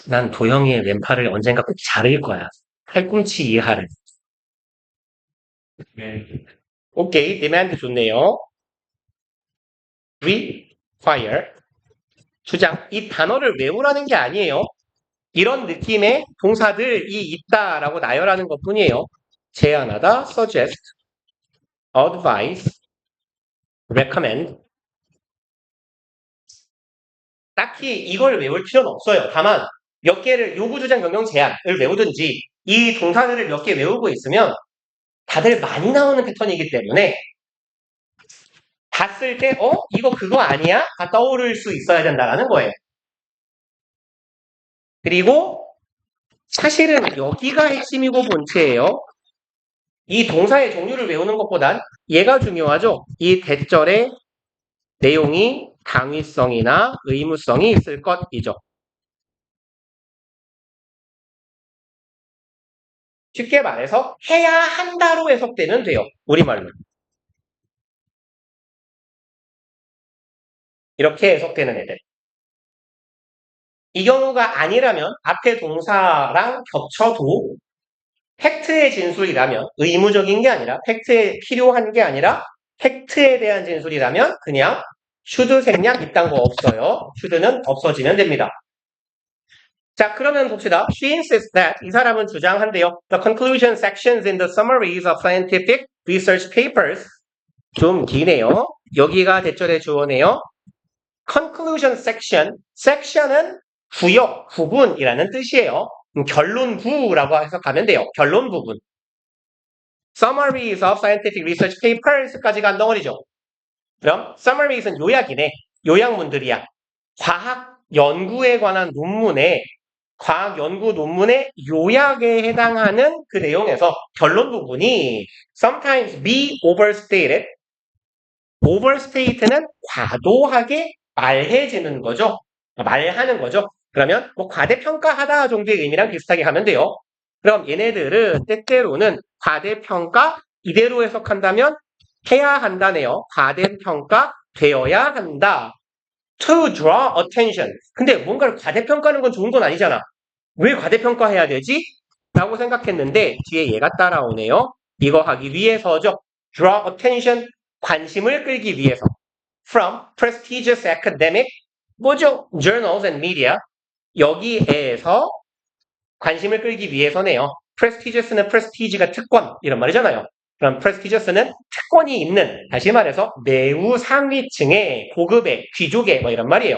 난 도영이의 왼팔을 언젠가 꼭 자를 거야. 팔꿈치 이하를. 오케이, demand 좋네요. require 주장. 이 단어를 외우라는 게 아니에요. 이런 느낌의 동사들이 있다라고 나열하는 것 뿐이에요. 제안하다, suggest, advise, recommend. 딱히 이걸 외울 필요는 없어요. 다만 몇 개를 요구, 주장, 명령, 제안을 외우든지 이 동사들을 몇 개 외우고 있으면 다들 많이 나오는 패턴이기 때문에 봤을 때 이거 그거 아니야? 다 떠오를 수 있어야 된다는 거예요. 그리고 사실은 여기가 핵심이고 본체예요. 이 동사의 종류를 외우는 것보단 얘가 중요하죠. 이 대절의 내용이 당위성이나 의무성이 있을 것이죠. 쉽게 말해서 해야 한다로 해석되면 돼요. 우리말로. 이렇게 해석되는 애들. 이 경우가 아니라면 앞에 동사랑 겹쳐도 팩트의 진술이라면 의무적인 게 아니라 팩트에 필요한 게 아니라 팩트에 대한 진술이라면 그냥 should 생략 이딴 거 없어요. should는 없어지면 됩니다. 자, 그러면 봅시다. She insists that 이 사람은 주장한대요. The conclusion sections in the summaries of scientific research papers 좀 기네요. 여기가 대절의 주어네요. conclusion section, section은 구역, 부분이라는 뜻이에요. 결론부라고 해석하면 돼요. 결론 부분. Summaries of scientific research papers까지가 한 덩어리죠. 그럼 summaries는 요약이네. 요약문들이야. 과학 연구에 관한 논문에 과학 연구 논문의 요약에 해당하는 그 내용에서 결론 부분이 sometimes be overstated. overstate는 과도하게 말해지는 거죠. 말하는 거죠. 그러면 뭐 과대평가하다 정도의 의미랑 비슷하게 하면 돼요. 그럼 얘네들은 때때로는 과대평가 이대로 해석한다면 해야 한다네요. 과대평가 되어야 한다. To draw attention. 근데 뭔가를 과대평가하는 건 좋은 건 아니잖아. 왜 과대평가해야 되지? 라고 생각했는데 뒤에 얘가 따라오네요. 이거 하기 위해서죠. Draw attention. 관심을 끌기 위해서. From prestigious academic 뭐죠? Journals and media. 여기에서 관심을 끌기 위해서네요. prestigious는 prestige가 특권 이런 말이잖아요. 그럼 prestigious는 특권이 있는 다시 말해서 매우 상위층의 고급의 귀족의 뭐 이런 말이에요.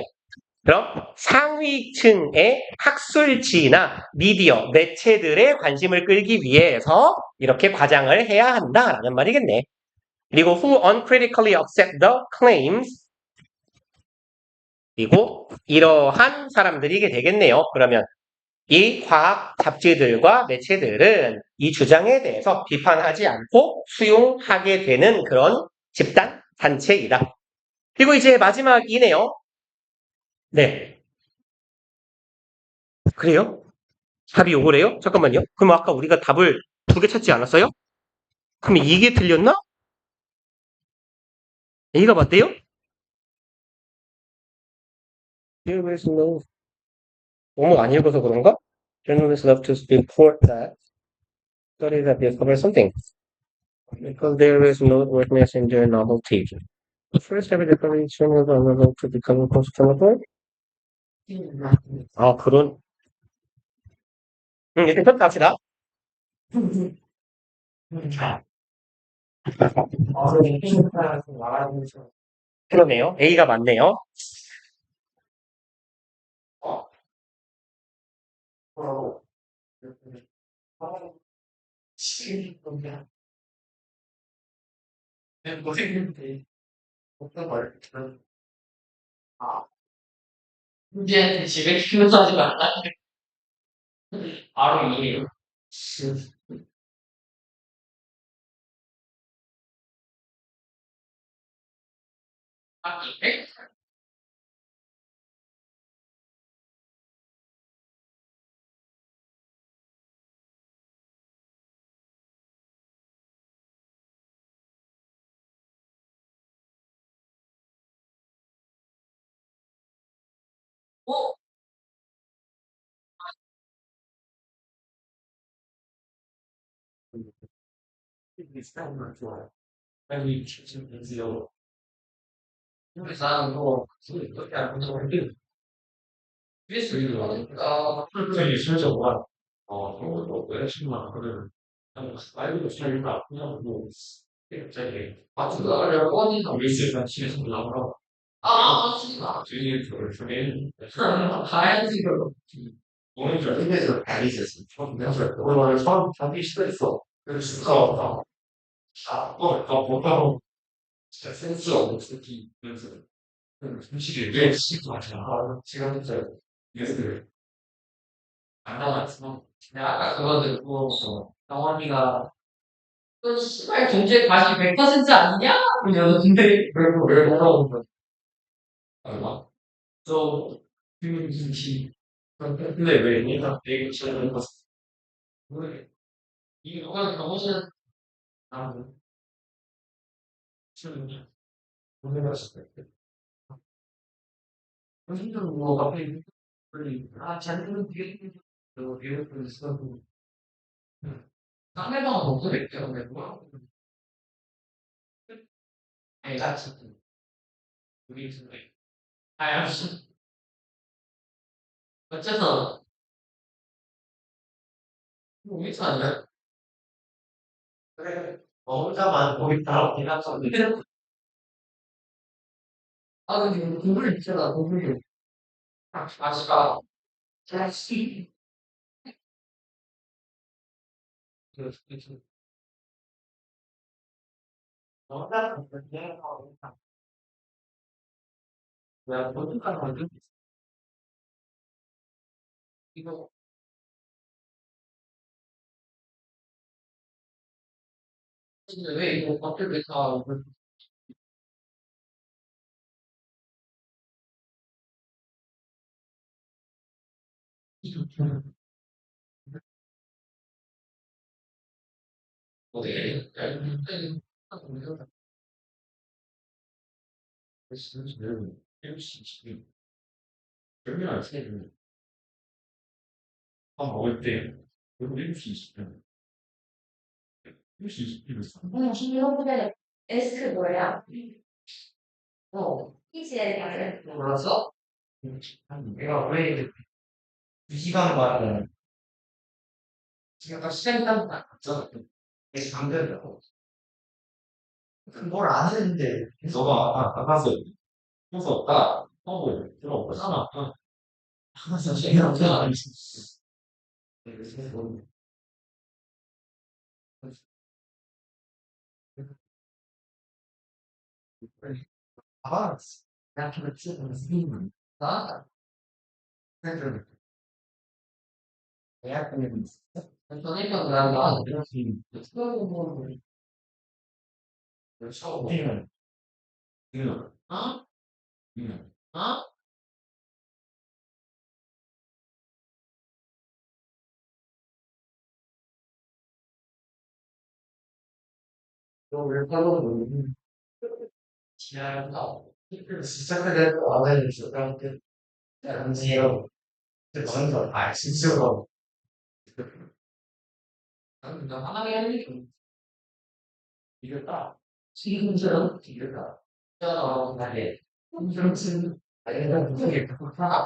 그럼 상위층의 학술지나 미디어, 매체들의 관심을 끌기 위해서 이렇게 과장을 해야 한다라는 말이겠네. 그리고 who uncritically accept the claims 그리고 이러한 사람들이게 되겠네요. 그러면 이 과학 잡지들과 매체들은 이 주장에 대해서 비판하지 않고 수용하게 되는 그런 집단 단체이다. 그리고 이제 마지막이네요. 네. 그래요? 답이 요거래요? 잠깐만요. 그럼 아까 우리가 답을 두 개 찾지 않았어요? 그럼 이게 틀렸나? A가 맞대요? 너무 안 읽어서 그런가? Journalists love to report that studies that discover something because there is no worthiness in their novelty. The first ever declaration was unable to become constitutional. 아, 그런. 일단 편 갑시다. 그러네요. A가 맞네요. 이제 집에 키우지 말라. 바로 이해요. 아, 이게? 어? 비슷한 걸 좋아요. 아니, 지금 이제요. 나는 뭐, 그렇게 안 좋아하는데, 그래서 이거 하니까, 갑자기 실적과, 뭐, 여자친구가 그러면, 아이고, 잘 그냥 뭐, 갑자기, 그거를 어디서 리스가 집에서 나오라고. 진짜. 뒤에 그걸 중에, 가야지, 그거. 오늘 저 힘내서 다리 있었어. 내가 오늘 처음 자기 시도했어. 그래서, 못하고, 진짜 센스 없는 새끼. 그래서, 음식이 왜 시키지 마시나. 시간 진짜, 이랬어요. 안 나왔어. 내가 아까 그거 듣고, 영원이가, 너 씨발 경제 과시 100% 아니냐? 이러는데, 왜 뭐라고 그러 얼마? 저, 김씨. 근데 왜 얘가 되게 싫어하는 거 왜? 이 누가 경호는, 아, 싫은 모르겠어. 무슨 뭐, 갑자기, 자기는 되게, 너, 이렇게 있어. 상대방은 목소리 때문에 뭐야? 아니, 같이, 우리 둘이. 알았어. 어째서, 뭐, 미쳐 아니야? 그래. 혼자만 거기 다 대답하는데. 아, 근데 공부를 있잖아, 공부를. 아시가, 자식. 너가 그렇게 내가 모든가 만들 이거, 근데 왜 이거 어떻게 다, 어디, 밥 먹을 때, 그리고 7시 20분. 신용부대 S 뭐야? 이지에 맞아요. 몰랐어? 내가 왜 2시간 만에 제가 시간당 맞죠? 되게 잠들더라고. 뭘 안 했는데 너가 나가서 해서 하고 들어오잖아. 나가서 시간 안 했어. 아, 나 그렇지. 나 그래도 내가 그냥 전에는 나가 이렇게 처음에는 어? 어? 너왜 따로 지나간다. 시작하게 와가지고 저한테 안지요. 먼저 스스로 나 하나의 할 이겼다. 지금처럼 이겼다. 나게 힘들었으면 내가 못하게 하나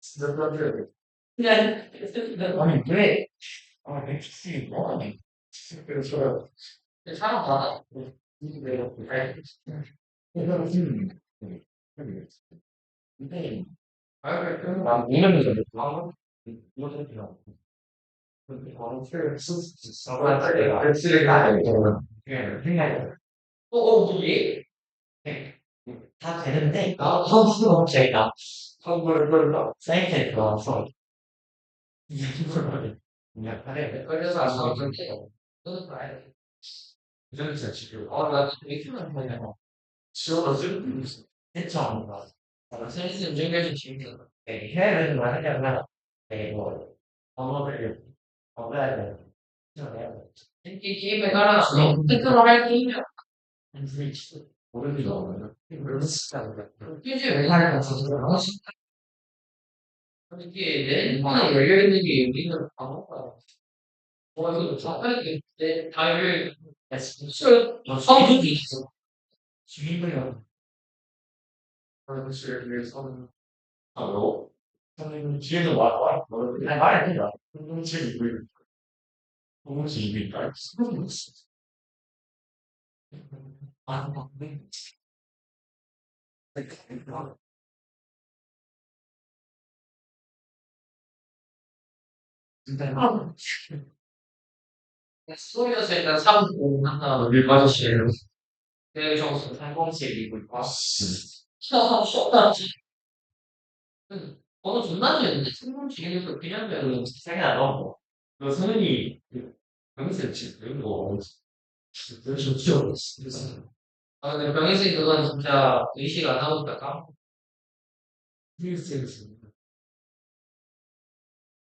진짜 그런데 그냥 아니 왜? 아 맥주스 뭐하니? 그래서 사람 많아. 내가 그래서 근데 난 이러면서 방금 이렇게 근데 방금 쓸 가야 되잖아. 그냥 뭐지? 다 되는데 선수가 제가 선물로 사이트에 들어와서 이걸 그냥 하래. 그래서 안 나오던데. 그래서 봐야 돼. 그래서 지금 나 되게 힘들어. 지워가지고 했죠. 선생님 중간에 지금 해야 되는 거 하려면 뭐 언어를 얻어야 돼. 이 게임을 깔아놨어. 테크로 할 게임이야. 모르는 거 없나? 퀴즈 왜 하는 거야? 이게 내 인간에 열려있는 게 우리는 바보가 이거 답변이 다 열려있는 성격이 있어. 주인이야. 그것을 위해서는 뭐? 선생님 뒤에서 와. 아니 말이 아니라 공동체 이글 공동체 이글까? 아, 네. 근데 스토리에서 일단 3공 하나 밀받으시에요. 내 정수 307이고 있고. 존나 좋은데 승부 중에서 그냥 배우는 생각 안 나고 그 성현이 병세 지금 이거 좀 지워졌어. 근데 병세 그건 진짜 의식 안 하고 있다가 휴스였어.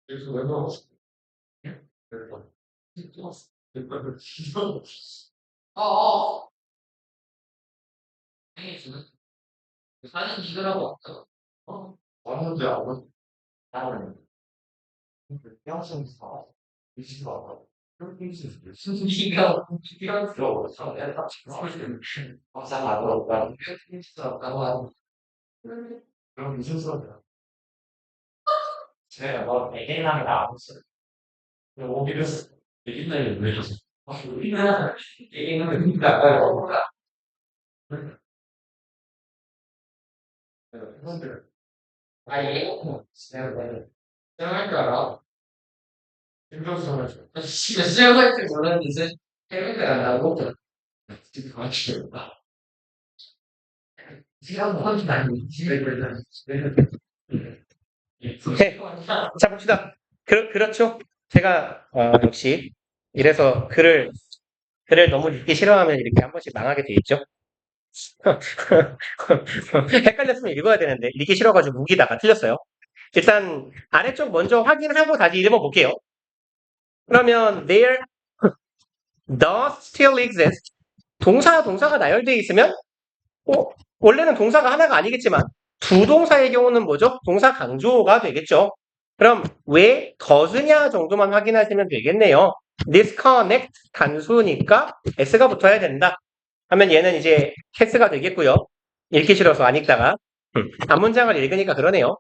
그래서 왜 먹었어? 그래서 어. 생일주는 사진 찍으라고 왔다. 왔는데 안 왔. 나는 평생에서 의식을 안 하고. 순기가 필요스러워. 내가 딱 지금 막상 안 들었다. 필요스럽다고 하는. 그럼 무슨 소리야? 제가 뭐 애견남이 나왔어요. 오기를 애견남이 왜 이러지? 우리는 애견남이 나가요. 형들. 얘는 생각할 줄 알아? 김정수는 생각할 줄 몰랐는데 생각을 안 하고 지금 같이 했다. 시간 확인 아니지. 네. 자, 봅시다. 그렇죠. 제가, 역시, 이래서 글을 너무 읽기 싫어하면 이렇게 한 번씩 망하게 돼 있죠. 헷갈렸으면 읽어야 되는데, 읽기 싫어가지고 무기다가 틀렸어요. 일단, 아래쪽 먼저 확인하고 다시 읽어볼게요. 그러면, there does still exist. 동사가 나열되어 있으면, 원래는 동사가 하나가 아니겠지만, 두 동사의 경우는 뭐죠? 동사 강조가 되겠죠. 그럼 왜 does냐 정도만 확인하시면 되겠네요. disconnect 단수니까 s가 붙어야 된다. 하면 얘는 이제 cast가 되겠고요. 읽기 싫어서 안 읽다가 앞문장을 읽으니까 그러네요.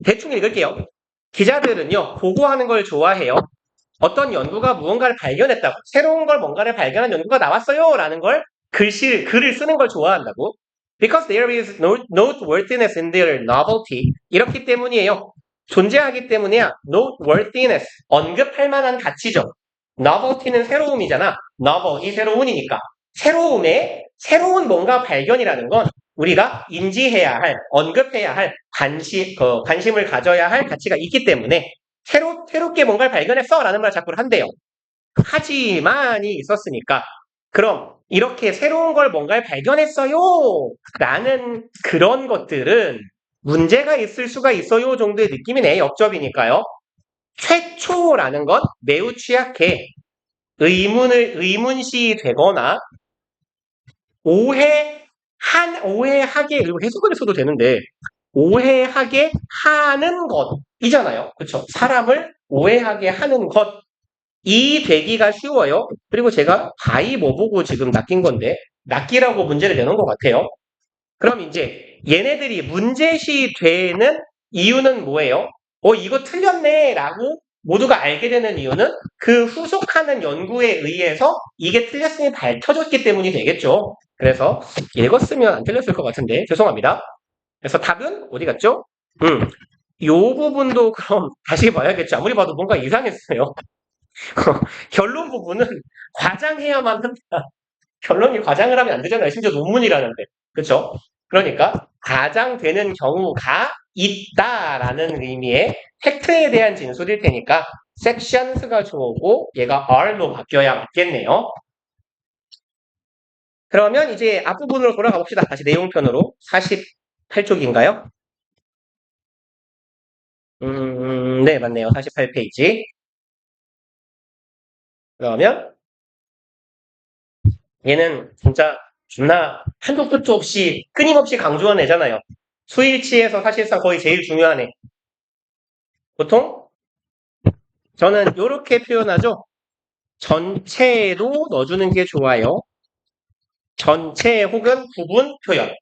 대충 읽을게요. 기자들은요, 보고하는 걸 좋아해요. 어떤 연구가 무언가를 발견했다고, 새로운 걸 뭔가를 발견한 연구가 나왔어요 라는 걸 글을 쓰는 걸 좋아한다고. Because there is noteworthiness in their novelty. 이렇기 때문이에요. 존재하기 때문이야. noteworthiness. 언급할 만한 가치죠. novelty는 새로움이잖아. novel이 새로운이니까. 새로운 뭔가 발견이라는 건 우리가 인지해야 할, 언급해야 할, 관심을 가져야 할 가치가 있기 때문에 새롭게 뭔가를 발견했어 라는 말을 자꾸 한대요. 하지만이 있었으니까 그럼 이렇게 새로운 걸 뭔가를 발견했어요 라는 그런 것들은 문제가 있을 수가 있어요 정도의 느낌이네. 역접이니까요. 최초라는 건 매우 취약해. 의문시 되거나 오해하게, 그리고 해석을 했어도 되는데, 오해하게 하는 것이잖아요. 그쵸? 사람을 오해하게 하는 것이 되기가 쉬워요. 그리고 제가 바이 뭐 보고 지금 낚인 건데, 낚이라고 문제를 내놓은 것 같아요. 그럼 이제 얘네들이 문제시 되는 이유는 뭐예요? 이거 틀렸네 라고 모두가 알게 되는 이유는 그 후속하는 연구에 의해서 이게 틀렸음이 밝혀졌기 때문이 되겠죠. 그래서 읽었으면 안 틀렸을 것 같은데 죄송합니다. 그래서 답은 어디 갔죠? 요 부분도 그럼 다시 봐야겠죠. 아무리 봐도 뭔가 이상했어요. 결론 부분은 과장해야만 한다. 결론이 과장을 하면 안 되잖아요. 심지어 논문이라는데. 그렇죠? 그러니까 과장되는 경우가 있다라는 의미의 팩트에 대한 진술일 테니까 sections가 좋고 얘가 are로 바뀌어야 맞겠네요. 그러면 이제 앞부분으로 돌아가 봅시다. 다시 내용편으로 48쪽인가요? 네, 맞네요. 48페이지. 그러면 얘는 진짜 존나 한도 끝도 없이 끊임없이 강조한 애잖아요. 수일치에서 사실상 거의 제일 중요한 애. 보통 저는 이렇게 표현하죠. 전체로 넣어주는 게 좋아요. 전체 혹은 부분 표현.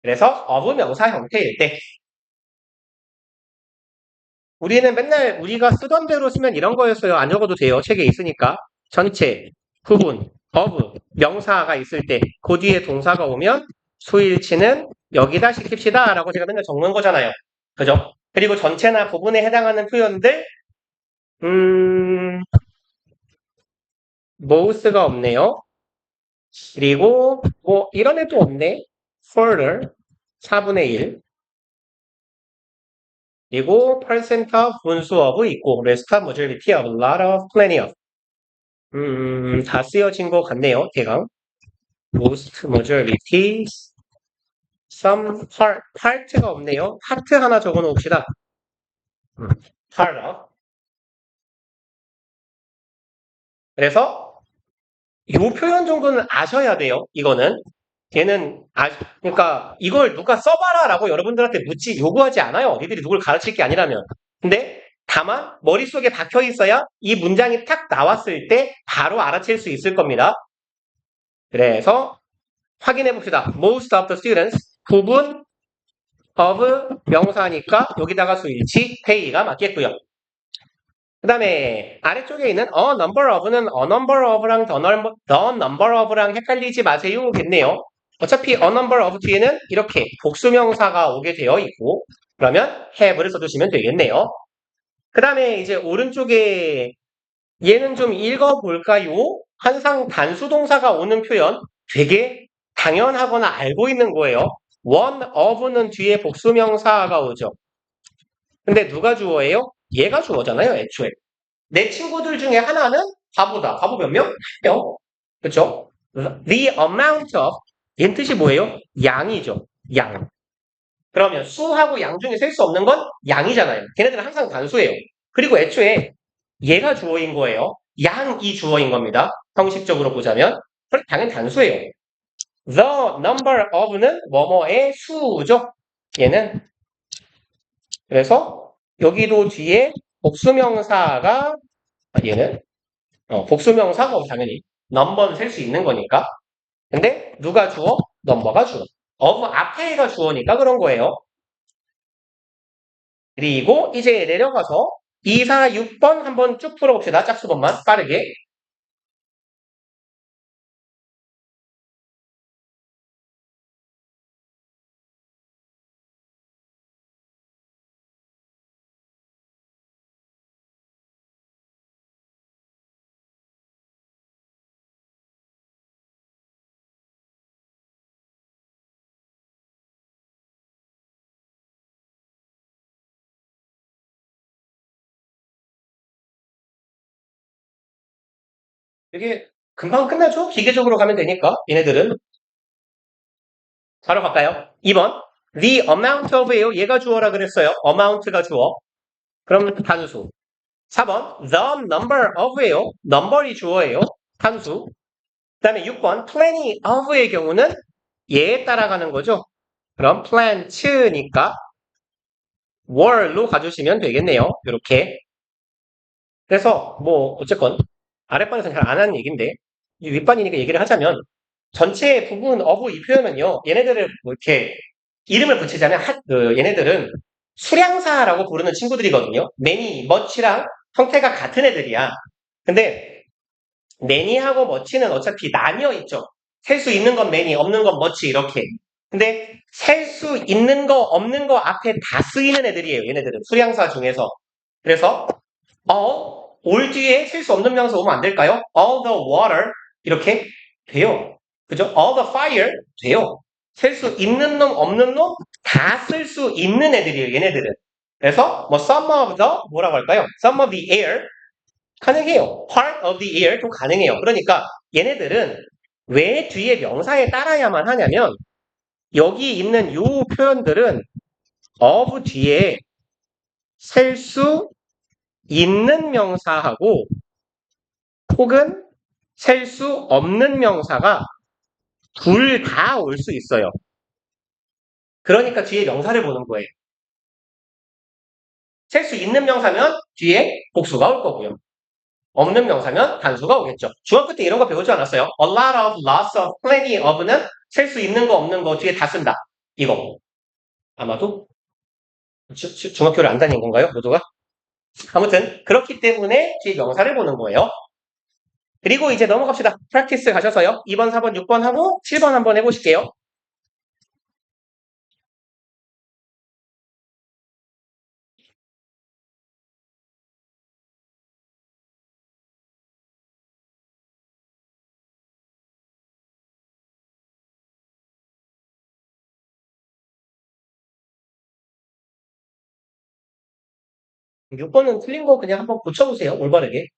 그래서 of 명사 형태일 때 우리는 맨날 우리가 쓰던 대로 쓰면 이런 거였어요. 안 적어도 돼요. 책에 있으니까. 전체, 부분, of, 명사가 있을 때 그 뒤에 동사가 오면 수일치는 여기다 시킵시다 라고 제가 맨날 적는 거잖아요. 그죠? 그리고 전체나 부분에 해당하는 표현들 most가 없네요. 그리고 뭐 이런 애도 없네. further, 4분의 1. 그리고 percent of, 분수 of 있고 rest of, majority of, lot of, plenty of. 다 쓰여진 것 같네요. 대강. most, majority, some, part가 없네요. part 하나 적어 놓읍시다. part of. 그래서 이 표현 정도는 아셔야 돼요. 이거는. 걔는 그러니까 이걸 누가 써봐라라고 여러분들한테 요구하지 않아요. 니들이 누굴 가르칠 게 아니라면. 근데 다만 머릿속에 박혀 있어야 이 문장이 탁 나왔을 때 바로 알아챌 수 있을 겁니다. 그래서 확인해 봅시다. Most of the students 부분 of 명사니까 여기다가 수일치 pay가 맞겠고요. 그 다음에 아래쪽에 있는 a number of는 a number of랑 the number of랑 헷갈리지 마세요겠네요. 어차피 a number of 뒤에는 이렇게 복수명사가 오게 되어 있고 그러면 have를 써주시면 되겠네요. 그 다음에 이제 오른쪽에 얘는 좀 읽어볼까요? 항상 단수동사가 오는 표현 되게 당연하거나 알고 있는 거예요. one of는 뒤에 복수명사가 오죠. 근데 누가 주어예요? 얘가 주어잖아요, 애초에. 내 친구들 중에 하나는 바보다. 바보 몇 명? 한 명. 그쵸? The amount of 얘는 뜻이 뭐예요? 양이죠. 양. 그러면 수하고 양 중에 셀 수 없는 건 양이잖아요. 걔네들은 항상 단수예요. 그리고 애초에 얘가 주어인 거예요. 양이 주어인 겁니다. 형식적으로 보자면. 그럼 당연히 단수예요. The number of는 뭐뭐의 수죠. 얘는. 그래서 여기도 뒤에 복수명사가 얘는 복수명사가 당연히 넘버는 셀 수 있는 거니까. 근데 누가 주어? 넘버가 주어. of 앞에가 주어니까 그런 거예요. 그리고 이제 내려가서 2, 4, 6번 한번 쭉 풀어봅시다. 짝수번만 빠르게. 이게 금방 끝나죠? 기계적으로 가면 되니까 얘네들은. 바로 갈까요? 2번. The amount of예요. 얘가 주어라 그랬어요. amount가 주어. 그럼 단수. 4번. The number of예요. number이 주어예요. 단수. 그 다음에 6번. plenty of의 경우는 얘에 따라가는 거죠. 그럼 plant니까 were로 가주시면 되겠네요. 이렇게. 그래서 뭐 어쨌건 아랫반에서는 잘 안 하는 얘기인데 이 윗반이니까 얘기를 하자면 전체 부분 of 이 표현은요. 얘네들을 뭐 이렇게 이름을 붙이자면 얘네들은 수량사라고 부르는 친구들이거든요. many, much랑 형태가 같은 애들이야. 근데 many하고 much는 어차피 나뉘어 있죠. 셀 수 있는 건 many, 없는 건 much 이렇게. 근데 셀 수 있는 거 없는 거 앞에 다 쓰이는 애들이에요. 얘네들은 수량사 중에서. 그래서 all 뒤에 셀 수 없는 명사 오면 안 될까요? all the water 이렇게 돼요. 그죠? all the fire 돼요. 셀 수 있는 놈 없는 놈 다 쓸 수 있는 애들이에요. 얘네들은. 그래서 뭐 some of the 뭐라고 할까요? some of the air 가능해요. part of the air도 가능해요. 그러니까 얘네들은 왜 뒤에 명사에 따라야만 하냐면 여기 있는 요 표현들은 of 뒤에 셀 수 있는 명사하고 혹은 셀 수 없는 명사가 둘 다 올 수 있어요. 그러니까 뒤에 명사를 보는 거예요. 셀 수 있는 명사면 뒤에 복수가 올 거고요. 없는 명사면 단수가 오겠죠. 중학교 때 이런 거 배우지 않았어요? A lot of, lots of, plenty of는 셀 수 있는 거 없는 거 뒤에 다 쓴다. 이거. 아마도 중학교를 안 다닌 건가요? 모두가? 아무튼 그렇기 때문에 뒤에 명사를 보는 거예요. 그리고 이제 넘어갑시다. 프랙티스 가셔서요. 2번, 4번, 6번 하고 7번 한번 해보실게요. 6번은 틀린 거 그냥 한번 고쳐보세요. 올바르게.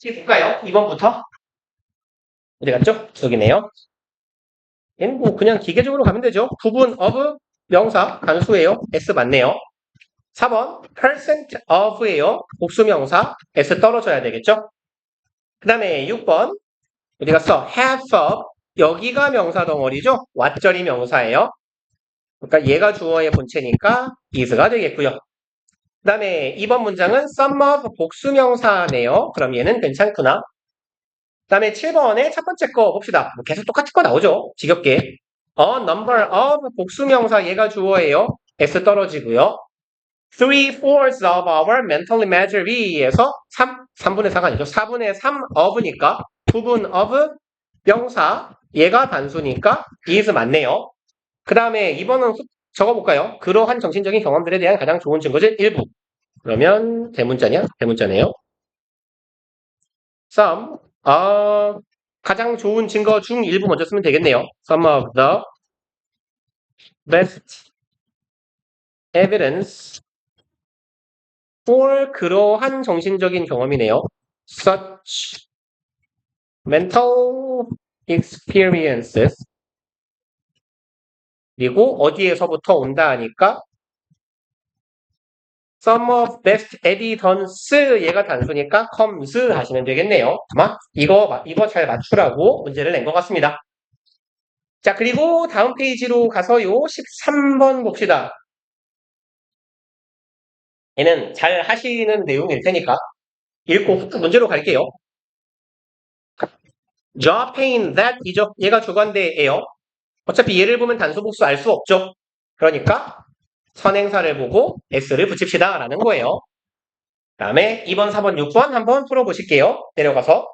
볼까요? 2번부터. 어디 갔죠? 여기네요. 얘는 뭐 그냥 기계적으로 가면 되죠. 구분 of 명사 단수예요. S 맞네요. 4번 percent of예요. 복수명사 S 떨어져야 되겠죠? 그 다음에 6번 어디 갔어? half of 여기가 명사 덩어리죠? 왓절이 명사예요. 그러니까 얘가 주어의 본체니까 is가 되겠고요. 그 다음에 2번 문장은 some of 복수명사네요. 그럼 얘는 괜찮구나. 그 다음에 7번에 첫 번째 거 봅시다. 뭐 계속 똑같은 거 나오죠. 지겹게. A number of 복수명사 얘가 주어예요. S 떨어지고요. 3/4 of our mental imagery에서 3분의 4가 아니죠. 4분의 3 of니까 부분 of 명사 얘가 단수니까 is 맞네요. 그 다음에 2번은 적어볼까요? 그러한 정신적인 경험들에 대한 가장 좋은 증거는 일부. 그러면 대문자냐? 대문자네요. some 가장 좋은 증거 중 일부 먼저 쓰면 되겠네요. Some of the best evidence for 그러한 정신적인 경험이네요. Such mental experiences 그리고 어디에서부터 온다 하니까 some of best evidence 얘가 단수니까 comes 하시면 되겠네요. 아마 이거 잘 맞추라고 문제를 낸 것 같습니다. 자, 그리고 다음 페이지로 가서요. 13번 봅시다. 얘는 잘 하시는 내용일 테니까 읽고 훅 문제로 갈게요. The pain that 이죠. 얘가 주관대예요. 어차피 얘를 보면 단수 복수 알 수 없죠. 그러니까 선행사를 보고 s를 붙입시다 라는 거예요. 그 다음에 2번, 4번, 6번 한번 풀어보실게요. 내려가서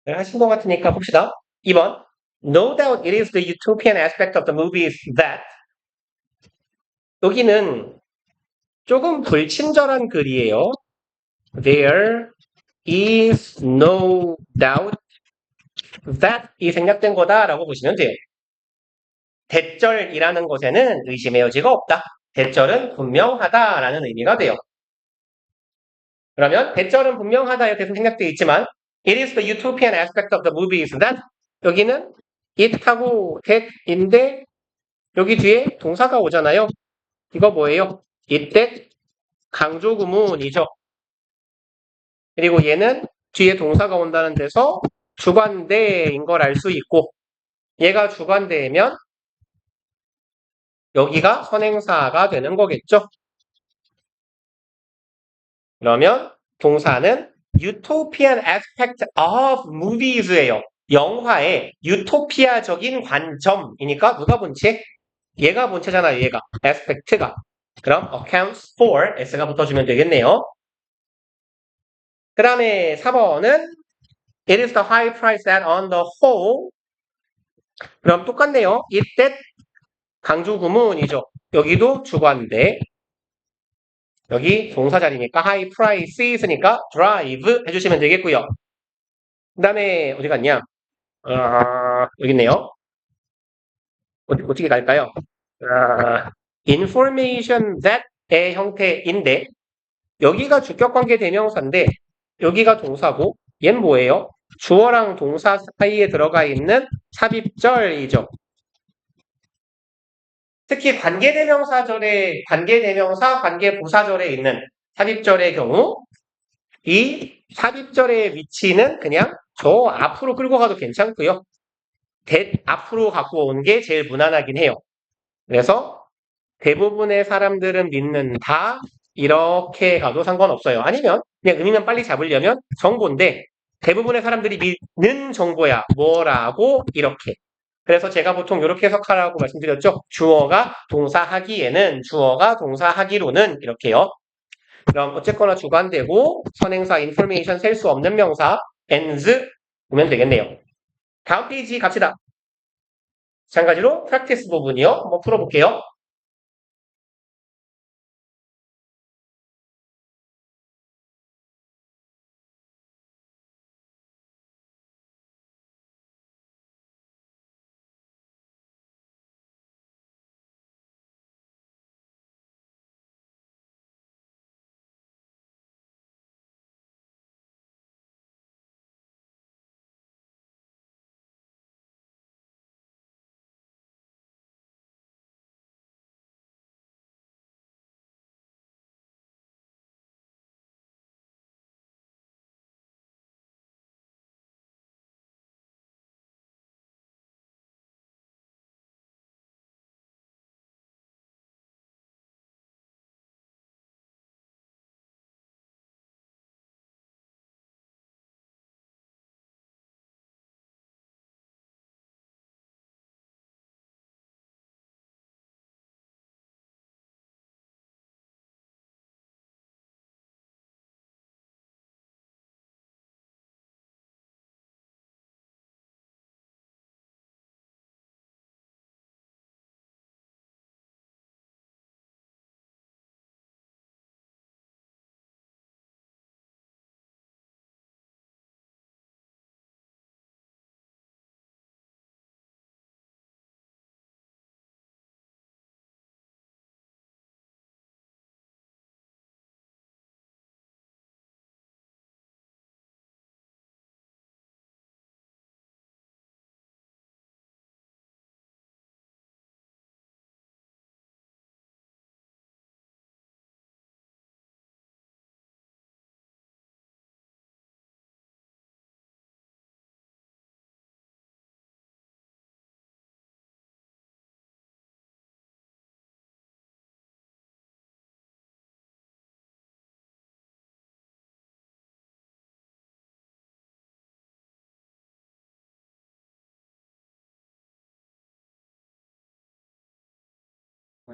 하신 것 같으니까 봅시다. 2번. No doubt it is the utopian aspect of the movies that. 여기는 조금 불친절한 글이에요. There is no doubt that 이 생략된 거다라고 보시면 돼요. 대절이라는 것에는 의심의 여지가 없다. 대절은 분명하다라는 의미가 돼요. 그러면 대절은 분명하다 이렇게 생략되어 있지만 It is the utopian aspect of the movie is that 여기는 it하고 that인데 여기 뒤에 동사가 오잖아요. 이거 뭐예요? it, that 강조 구문이죠. 그리고 얘는 뒤에 동사가 온다는 데서 주관대인 걸 알 수 있고 얘가 주관대면 여기가 선행사가 되는 거겠죠. 그러면 동사는 utopian aspect of movies예요. 영화의 유토피아적인 관점이니까 누가 본체? 얘가 본체잖아요. 얘가 aspect가. 그럼 accounts for s가 붙어주면 되겠네요. 그 다음에 4번은 it is the high price that on the whole 그럼 똑같네요. it that 강조 구문이죠. 여기도 주관대. 여기 동사 자리니까 high price 있으니까 drive 해주시면 되겠고요. 그 다음에 어디 갔냐? 여기 있네요. 어떻게 갈까요? information that의 형태인데 여기가 주격관계 대명사인데 여기가 동사고 얘는 뭐예요? 주어랑 동사 사이에 들어가 있는 삽입절이죠. 특히 관계대명사절에 관계대명사, 관계부사절에 있는 삽입절의 경우 이 삽입절의 위치는 그냥 저 앞으로 끌고 가도 괜찮고요. that 앞으로 갖고 온 게 제일 무난하긴 해요. 그래서 대부분의 사람들은 믿는다 이렇게 가도 상관없어요. 아니면 그냥 의미만 빨리 잡으려면 정보인데 대부분의 사람들이 믿는 정보야. 뭐라고 이렇게. 그래서 제가 보통 이렇게 해석하라고 말씀드렸죠. 주어가 동사하기에는 주어가 동사하기로는 이렇게요. 그럼 어쨌거나 주관되고 선행사 information 셀 수 없는 명사 ends 보면 되겠네요. 다음 페이지 갑시다. 마찬가지로 practice 부분이요. 한번 풀어볼게요.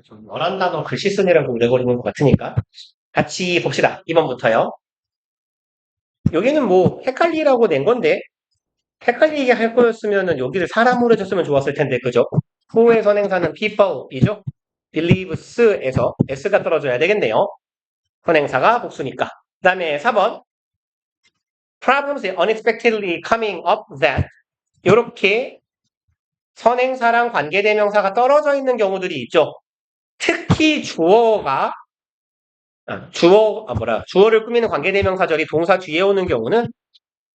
좀 열한 단어 글씨 쓰느라고 오래 걸리는 것 같으니까 같이 봅시다. 2번부터요. 여기는 뭐 헷갈리라고 낸 건데 헷갈리게 할 거였으면은 여기를 사람으로 해줬으면 좋았을 텐데, 그죠? 후의 선행사는 people이죠? believes에서 s가 떨어져야 되겠네요. 선행사가 복수니까. 그 다음에 4번. problems unexpectedly coming up that 이렇게 선행사랑 관계대명사가 떨어져 있는 경우들이 있죠. 특히 주어를 꾸미는 관계대명사절이 동사 뒤에 오는 경우는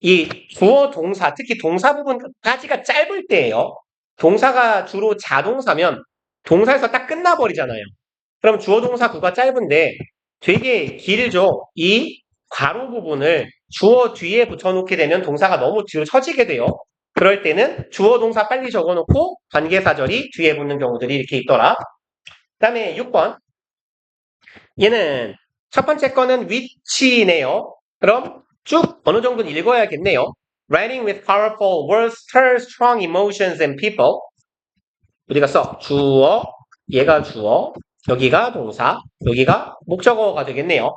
이 주어 동사, 특히 동사 부분까지가 짧을 때예요. 동사가 주로 자동사면 동사에서 딱 끝나버리잖아요. 그럼 주어 동사 구가 짧은데 되게 길죠. 이 괄호 부분을 주어 뒤에 붙여놓게 되면 동사가 너무 뒤로 처지게 돼요. 그럴 때는 주어 동사 빨리 적어놓고 관계사절이 뒤에 붙는 경우들이 이렇게 있더라. 그 다음에 6번. 얘는 첫 번째 거는 위치네요. 그럼 쭉 어느 정도는 읽어야겠네요. Writing with powerful words stirs strong emotions in people. 우리가 써 주어, 얘가 주어, 여기가 동사, 여기가 목적어가 되겠네요.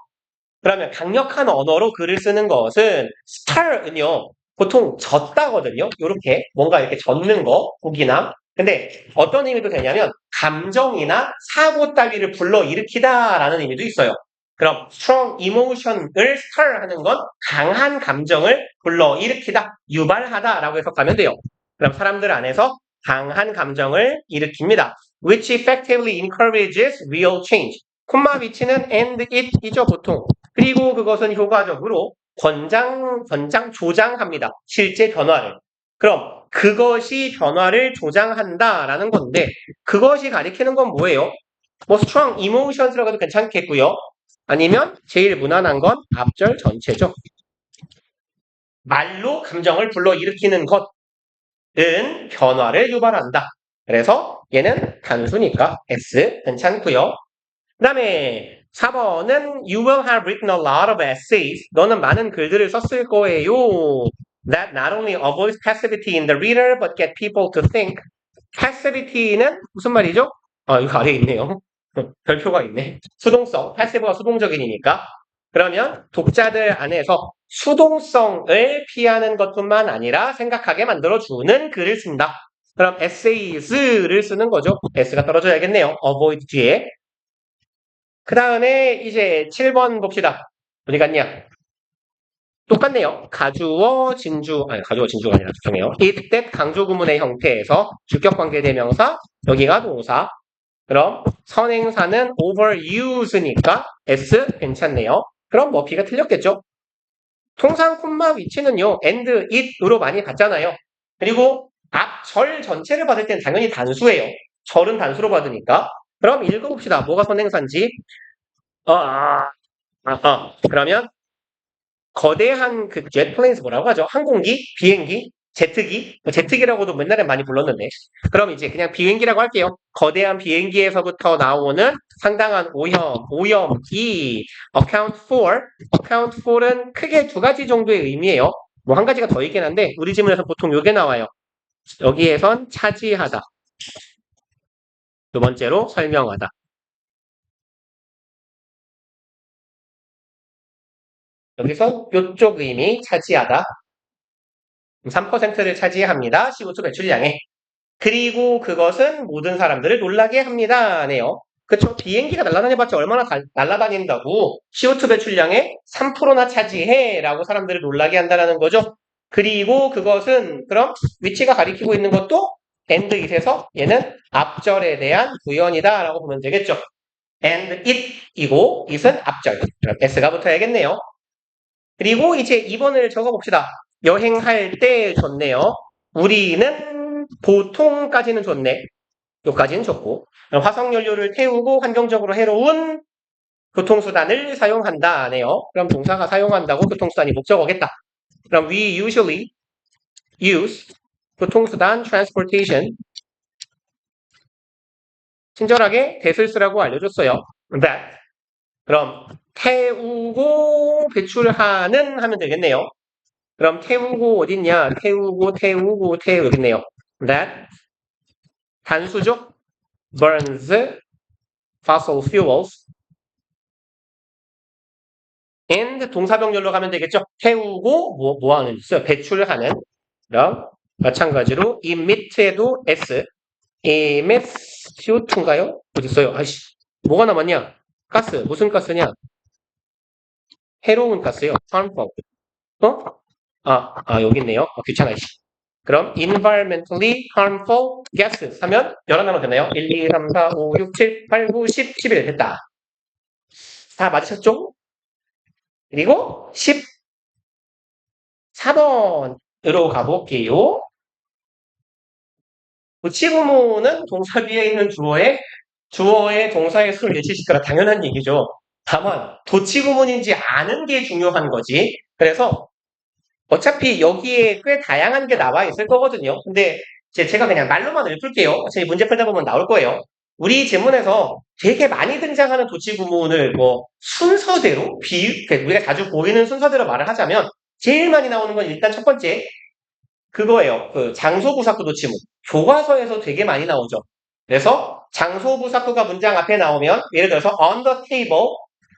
그러면 강력한 언어로 글을 쓰는 것은 stir은요 보통 젓다거든요. 이렇게 뭔가 이렇게 젓는 거, 국이나. 근데 어떤 의미도 되냐면 감정이나 사고 따위를 불러일으키다라는 의미도 있어요. 그럼 strong emotion을 stir 하는 건 강한 감정을 불러일으키다, 유발하다라고 해석하면 돼요. 그럼 사람들 안에서 강한 감정을 일으킵니다. which effectively encourages real change. 콤마 위치는 and it이죠, 보통. 그리고 그것은 효과적으로 조장합니다. 실제 변화를. 그럼 그것이 변화를 조장한다라는 건데 그것이 가리키는 건 뭐예요? 뭐 strong emotions라고 해도 괜찮겠고요. 아니면 제일 무난한 건 앞절 전체죠. 말로 감정을 불러일으키는 것은 변화를 유발한다. 그래서 얘는 단수니까 S 괜찮고요. 그 다음에 4번은 You will have written a lot of essays. 너는 많은 글들을 썼을 거예요. That not only avoids passivity in the reader but get people to think. passivity는 무슨 말이죠? 이거 아래에 있네요. 별표가 있네. 수동성. passive가 수동적인이니까. 그러면 독자들 안에서 수동성을 피하는 것뿐만 아니라 생각하게 만들어주는 글을 쓴다. 그럼 essays를 쓰는 거죠. s가 떨어져야겠네요. avoid 뒤에. 그 다음에 이제 7번 봅시다. 어디 갔냐? 똑같네요. 가주어 진주가 아니라 죄송해요. it, that 강조 구문의 형태에서 주격관계대명사, 여기가 동사. 그럼 선행사는 overuse니까 S 괜찮네요. 그럼 뭐 B가 틀렸겠죠? 통상 콤마 위치는요. and, it으로 많이 받잖아요. 그리고 앞 절 전체를 받을 땐 당연히 단수예요. 절은 단수로 받으니까. 그럼 읽어봅시다. 뭐가 선행사인지. 그러면 거대한 그 jetplanes 뭐라고 하죠? 항공기? 비행기? 제트기? 제트기라고도 옛날에 많이 불렀는데. 그럼 이제 그냥 비행기라고 할게요. 거대한 비행기에서부터 나오는 상당한 오염이 account for은 크게 두 가지 정도의 의미예요. 뭐 한 가지가 더 있긴 한데 우리 지문에서 보통 요게 나와요. 여기에선 차지하다. 두 번째로 설명하다. 여기서 요쪽 의미 차지하다. 3%를 차지합니다. CO2 배출량에. 그리고 그것은 모든 사람들을 놀라게 합니다. 네요. 그쵸? 비행기가 날아다녀봤자 얼마나 날아다닌다고 CO2 배출량의 3%나 차지해 라고 사람들을 놀라게 한다는 거죠. 그리고 그것은 그럼 위치가 가리키고 있는 것도 and it에서 얘는 앞절에 대한 부연이다 라고 보면 되겠죠. and it이고 it은 앞절. 그럼 s가 붙어야겠네요. 그리고 이제 2번을 적어봅시다. 여행할 때 좋네요. 우리는 보통까지는 좋네. 요까지는 좋고. 화석연료를 태우고 환경적으로 해로운 교통수단을 사용한다네요. 그럼 동사가 사용한다고 교통수단이 목적어겠다. 그럼 we usually use 교통수단 transportation. 친절하게 that을 쓰라고 알려줬어요. that. 그럼 태우고 배출하는 하면 되겠네요. 그럼 태우고 어딨냐? 태우고 여기 있네요. That 단수죠? burns fossil fuels and 동사병렬로 가면 되겠죠? 태우고 뭐 하는 짓이요? 배출하는. 그럼 마찬가지로 emit에도 S. emit CO2인가요? 어디 있어요? 아이씨, 뭐가 남았냐? 가스. 무슨 가스냐? 해로운 가스요. harmful. 어? 여기 있네요. 귀찮아, 이씨. 그럼 environmentally harmful gases 하면 몇 하나만 되나요? 1, 2, 3, 4, 5, 6, 7, 8, 9, 10, 11 됐다. 다 맞으셨죠? 그리고 14번으로 가볼게요. 부치구문은 동사 뒤에 있는 주어의 동사의 수를 일치시켜라. 당연한 얘기죠. 다만 도치구문인지 아는 게 중요한 거지. 그래서 어차피 여기에 꽤 다양한 게 나와 있을 거거든요. 근데 제가 그냥 말로만 읊을게요. 어차피 문제 풀다 보면 나올 거예요. 우리 지문에서 되게 많이 등장하는 도치구문을 뭐 순서대로 우리가 자주 보이는 순서대로 말을 하자면 제일 많이 나오는 건 일단 첫 번째 그거예요. 그 장소부사구 도치문. 교과서에서 되게 많이 나오죠. 그래서 장소부사구가 문장 앞에 나오면 예를 들어서 on the table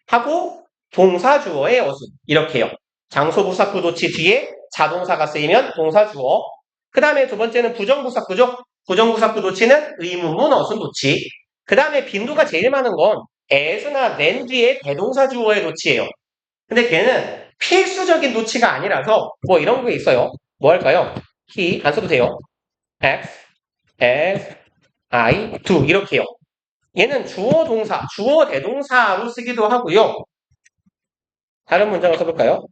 하고 동사 주어의 어순 이렇게요. 장소부사구 도치 뒤에 자동사가 쓰이면 동사 주어. 그 다음에 두 번째는 부정부사구죠. 부정부사구 도치는 의문문 어순 도치. 그 다음에 빈도가 제일 많은 건 as나 then 뒤에 대동사 주어의 도치예요. 근데 걔는 필수적인 도치가 아니라서 뭐 이런 게 있어요. 뭐 할까요? he 안 써도 돼요. x, as, I, do 이렇게요. 얘는 주어 동사, 주어 대동사로 쓰기도 하고요. 다른 문장을 써볼까요?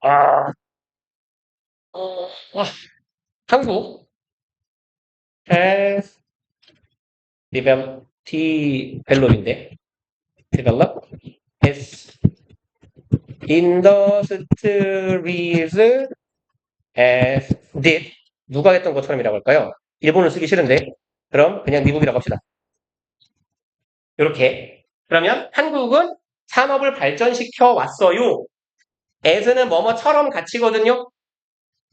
한국 has developed develop its industries as did 누가 했던 것처럼이라고 할까요? 일본을 쓰기 싫은데 그럼 그냥 미국이라고 합시다. 이렇게 그러면 한국은 산업을 발전시켜 왔어요. as는 뭐뭐처럼 같이거든요.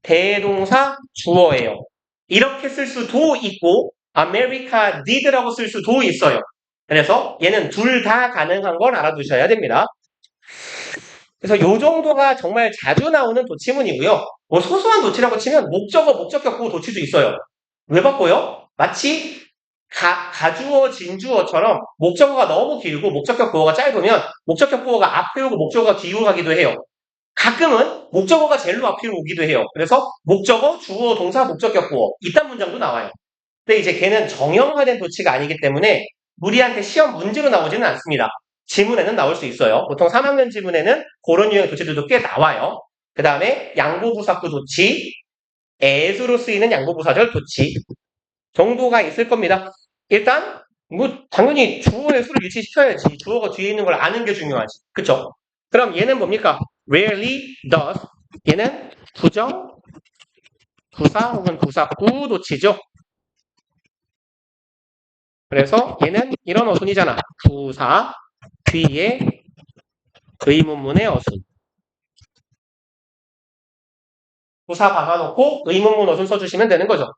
대동사 주어예요. 이렇게 쓸 수도 있고 America did라고 쓸 수도 있어요. 그래서 얘는 둘 다 가능한 걸 알아두셔야 됩니다. 그래서 요 정도가 정말 자주 나오는 도치문이고요. 뭐 소소한 도치라고 치면 목적어, 목적격 보호 도치도 있어요. 왜 바꿔요? 마치 가주어, 진주어처럼 목적어가 너무 길고 목적격 보호가 짧으면 목적격 보호가 앞에 오고 목적어가 뒤로 가기도 해요. 가끔은 목적어가 제일로 앞으로 오기도 해요. 그래서 목적어, 주어, 동사, 목적격 보호 이딴 문장도 나와요. 근데 이제 걔는 정형화된 도치가 아니기 때문에 우리한테 시험 문제로 나오지는 않습니다. 지문에는 나올 수 있어요. 보통 3학년 지문에는 그런 유형의 도치들도 꽤 나와요. 그 다음에 양보부사구 도치, as로 쓰이는 양보부사절 도치 정도가 있을 겁니다. 일단 뭐 당연히 주어의 수를 일치시켜야지. 주어가 뒤에 있는 걸 아는 게 중요하지. 그쵸? 그럼 얘는 뭡니까? rarely does. 얘는 부정, 부사 혹은 부사구 도치죠. 그래서 얘는 이런 어순이잖아. 부사 뒤에 의문문의 어순. 부사 박아놓고 의문문 어순 써주시면 되는 거죠.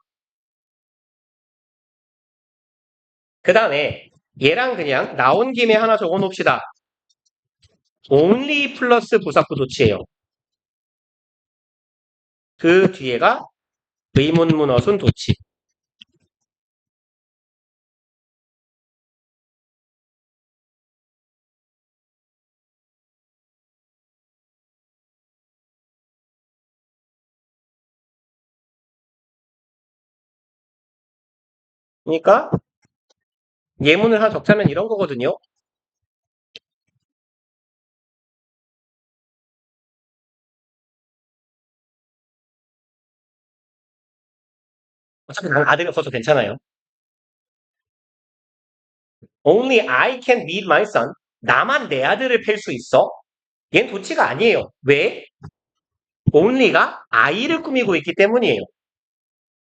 그 다음에 얘랑 그냥 나온 김에 하나 적어놓읍시다. only 플러스 부사구 도치예요. 그 뒤에가 의문문 어순 도치. 그러니까 예문을 하나 적자면 이런 거거든요. 어차피 나는 아들이 없어서 괜찮아요. Only I can meet my son. 나만 내 아들을 팰 수 있어. 얘는 도치가 아니에요. 왜? only가 I를 꾸미고 있기 때문이에요.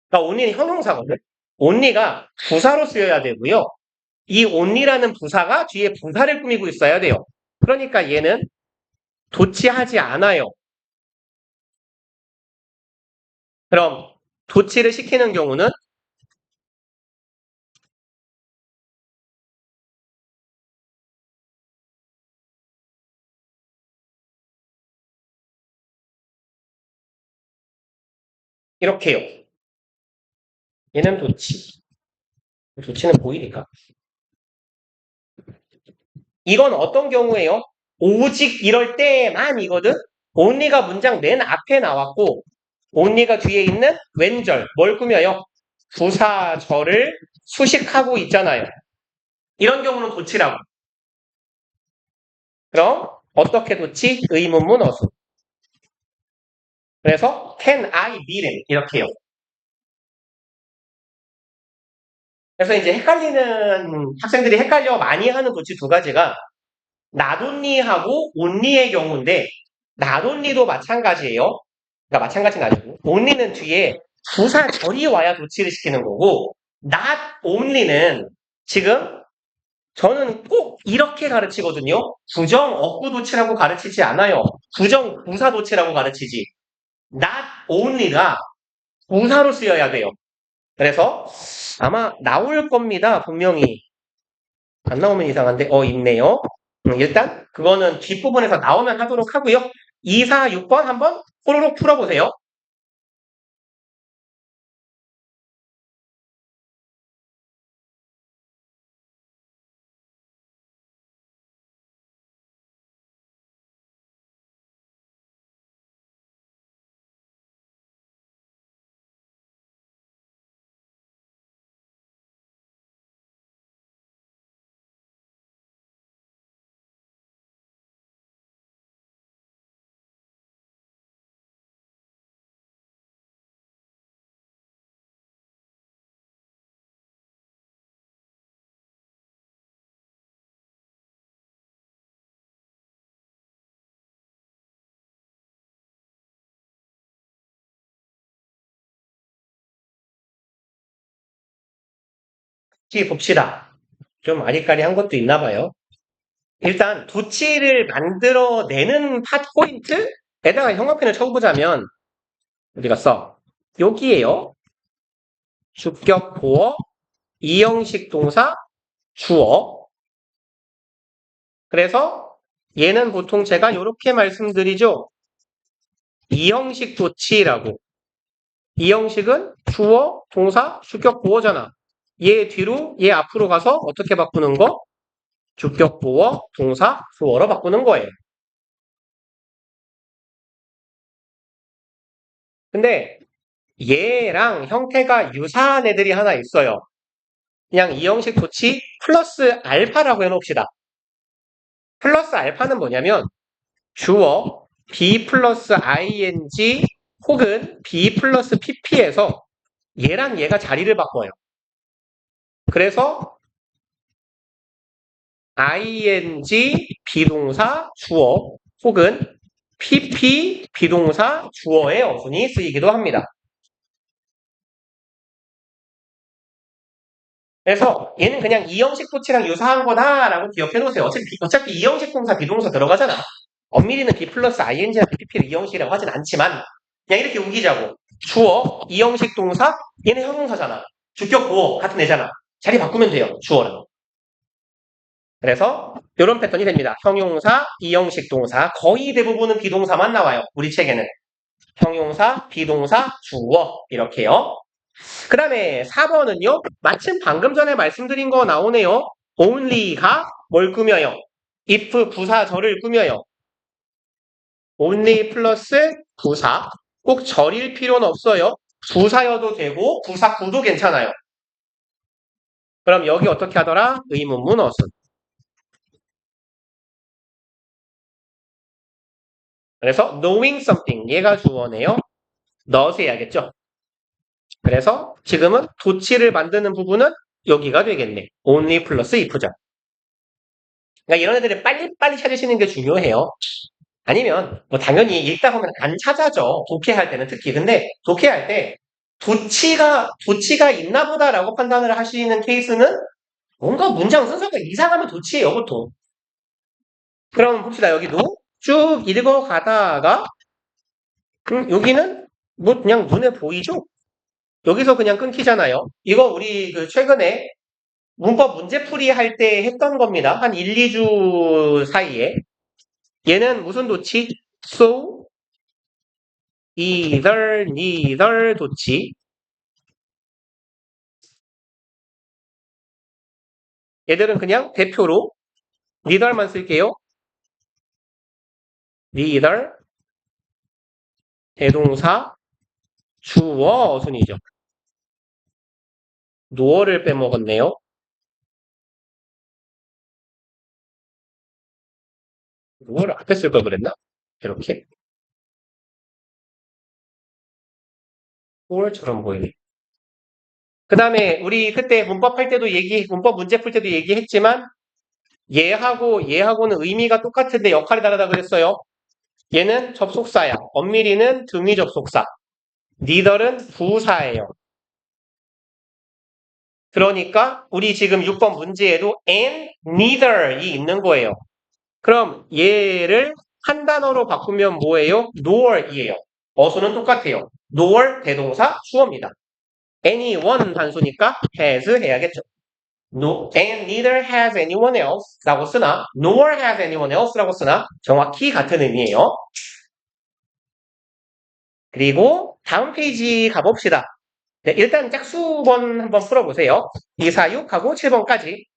그러니까 only는 형용사거든. only가 부사로 쓰여야 되고요. 이 only라는 부사가 뒤에 부사를 꾸미고 있어야 돼요. 그러니까 얘는 도치하지 않아요. 그럼 도치를 시키는 경우는 이렇게요. 얘는 도치. 도치는 보이니까. 이건 어떤 경우예요? 오직 이럴 때만이거든? only가 문장 맨 앞에 나왔고, only가 뒤에 있는 왼절, 뭘 꾸며요? 부사절을 수식하고 있잖아요. 이런 경우는 도치라고. 그럼 어떻게 도치? 의문문 어수. 그래서 can I meet him? 이렇게요. 그래서 이제 헷갈리는 학생들이 헷갈려 많이 하는 도치 두 가지가 not only하고 only의 경우인데 not only도 마찬가지예요. 그러니까 마찬가지는 아니고 only는 뒤에 부사절이 와야 도치를 시키는 거고 not only는 지금 저는 꼭 이렇게 가르치거든요. 부정 어구 도치라고 가르치지 않아요. 부정 부사 도치라고 가르치지. not only가 부사로 쓰여야 돼요. 그래서 아마 나올 겁니다. 분명히. 안 나오면 이상한데 있네요. 일단 그거는 뒷부분에서 나오면 하도록 하고요. 2, 4, 6번 한번 호로록 풀어보세요. 같이 봅시다. 좀 아리까리한 것도 있나 봐요. 일단 도치를 만들어내는 팟 포인트에다가 형광펜을 쳐보자면 어디 갔어? 여기에요. 주격 보어, 이형식 동사, 주어. 그래서 얘는 보통 제가 이렇게 말씀드리죠. 이형식 도치라고. 이형식은 주어, 동사, 주격 보어잖아. 얘 뒤로, 얘 앞으로 가서 어떻게 바꾸는 거? 주격 보어, 동사, 주어로 바꾸는 거예요. 근데 얘랑 형태가 유사한 애들이 하나 있어요. 그냥 이 형식 도치 플러스 알파라고 해놓읍시다. 플러스 알파는 뭐냐면 주어 be 플러스 ing 혹은 be 플러스 pp에서 얘랑 얘가 자리를 바꿔요. 그래서 ing 비동사 주어 혹은 pp 비동사 주어의 어순이 쓰이기도 합니다. 그래서 얘는 그냥 이형식 도치랑 유사한 거다라고 기억해 놓으세요. 어차피 이형식 동사 비동사 들어가잖아. 엄밀히는 B 플러스 ing나 PP를 이형식이라고 하진 않지만 그냥 이렇게 우기자고. 주어, 이형식 동사, 얘는 형용사잖아. 주격 보어 같은 애잖아. 자리 바꾸면 돼요. 주어랑. 그래서 이런 패턴이 됩니다. 형용사, 이형식 동사. 거의 대부분은 비동사만 나와요. 우리 책에는. 형용사, 비동사, 주어 이렇게요. 그 다음에 4번은요. 마침 방금 전에 말씀드린 거 나오네요. only가 뭘 꾸며요? if 부사절을 꾸며요. only 플러스 부사. 꼭 절일 필요는 없어요. 부사여도 되고 부사구도 괜찮아요. 그럼 여기 어떻게 하더라? 의문문 어순. 그래서 knowing something 얘가 주어네요. 넣어서 해야겠죠. 그래서 지금은 도치를 만드는 부분은 여기가 되겠네. only 플러스 if죠. 그러니까 이런 애들을 빨리빨리 찾으시는 게 중요해요. 아니면 뭐 당연히 읽다 보면 안 찾아져. 독해할 때는 특히. 근데 독해할 때 도치가 있나 보다라고 판단을 하시는 케이스는 뭔가 문장 순서가 이상하면 도치예요, 보통. 그럼 봅시다. 여기도 쭉 읽어가다가 여기는 뭐 그냥 눈에 보이죠? 여기서 그냥 끊기잖아요. 이거 우리 그 최근에 문법 문제풀이 할 때 했던 겁니다. 한 1, 2주 사이에. 얘는 무슨 도치? So, either, neither 도치. 얘들은 그냥 대표로 neither만 쓸게요. neither 대동사 주어 어순이죠. no를 빼먹었네요. no를 앞에 쓸 걸 그랬나? 이렇게 or처럼 보이네. 그 다음에 우리 그때 문법 할 때도 문법 문제 풀 때도 얘기했지만 얘하고는 의미가 똑같은데 역할이 다르다 그랬어요. 얘는 접속사야. 엄밀히는 등위 접속사. neither는 부사예요. 그러니까 우리 지금 6번 문제에도 and neither이 있는 거예요. 그럼 얘를 한 단어로 바꾸면 뭐예요? nor이에요. 어순은 똑같아요. nor 대동사 주어입니다. anyone 단수니까 has 해야겠죠. No, and neither has anyone else 라고 쓰나 nor has anyone else 라고 쓰나 정확히 같은 의미예요. 그리고 다음 페이지 가봅시다. 네, 일단 짝수번 한번 풀어보세요. 2, 4, 6하고 7번까지.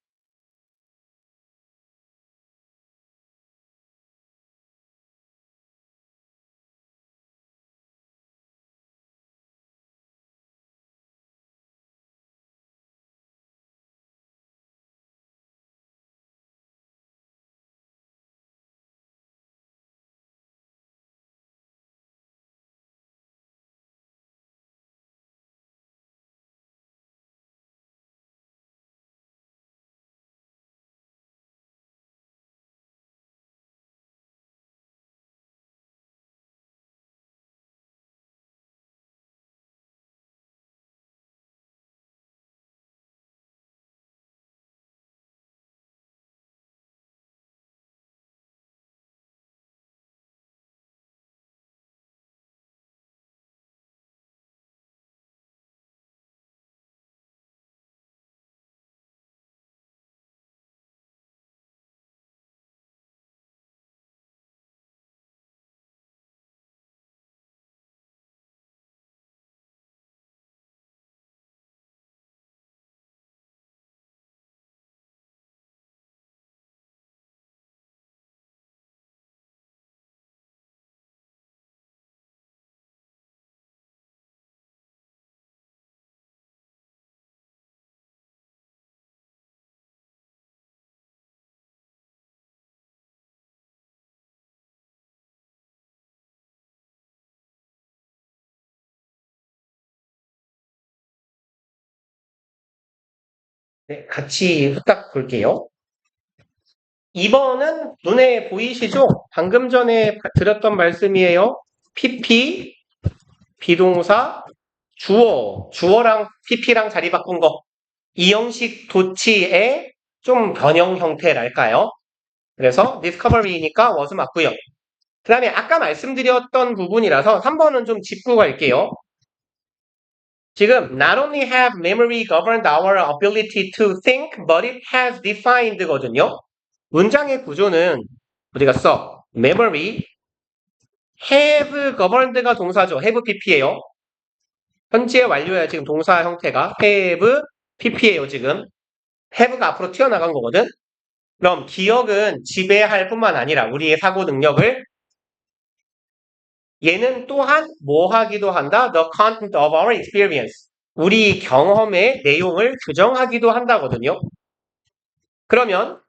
네, 같이 후딱 볼게요. 2번은 눈에 보이시죠? 방금 전에 드렸던 말씀이에요. PP, 비동사, 주어랑 PP랑 자리 바꾼 거. 이형식 도치의 좀 변형 형태랄까요? 그래서 discovery니까 was 맞고요. 그 다음에 아까 말씀드렸던 부분이라서 3번은 좀 짚고 갈게요. 지금 not only have memory governed our ability to think, but it has defined 거든요. 문장의 구조는 우리가 써 memory, have governed가 동사죠. have pp예요. 현재 완료야 지금 동사 형태가 have pp예요 지금. have가 앞으로 튀어나간 거거든. 그럼 기억은 지배할 뿐만 아니라 우리의 사고 능력을 얘는 또한 뭐 하기도 한다? The content of our experience. 우리 경험의 내용을 규정하기도 한다거든요. 그러면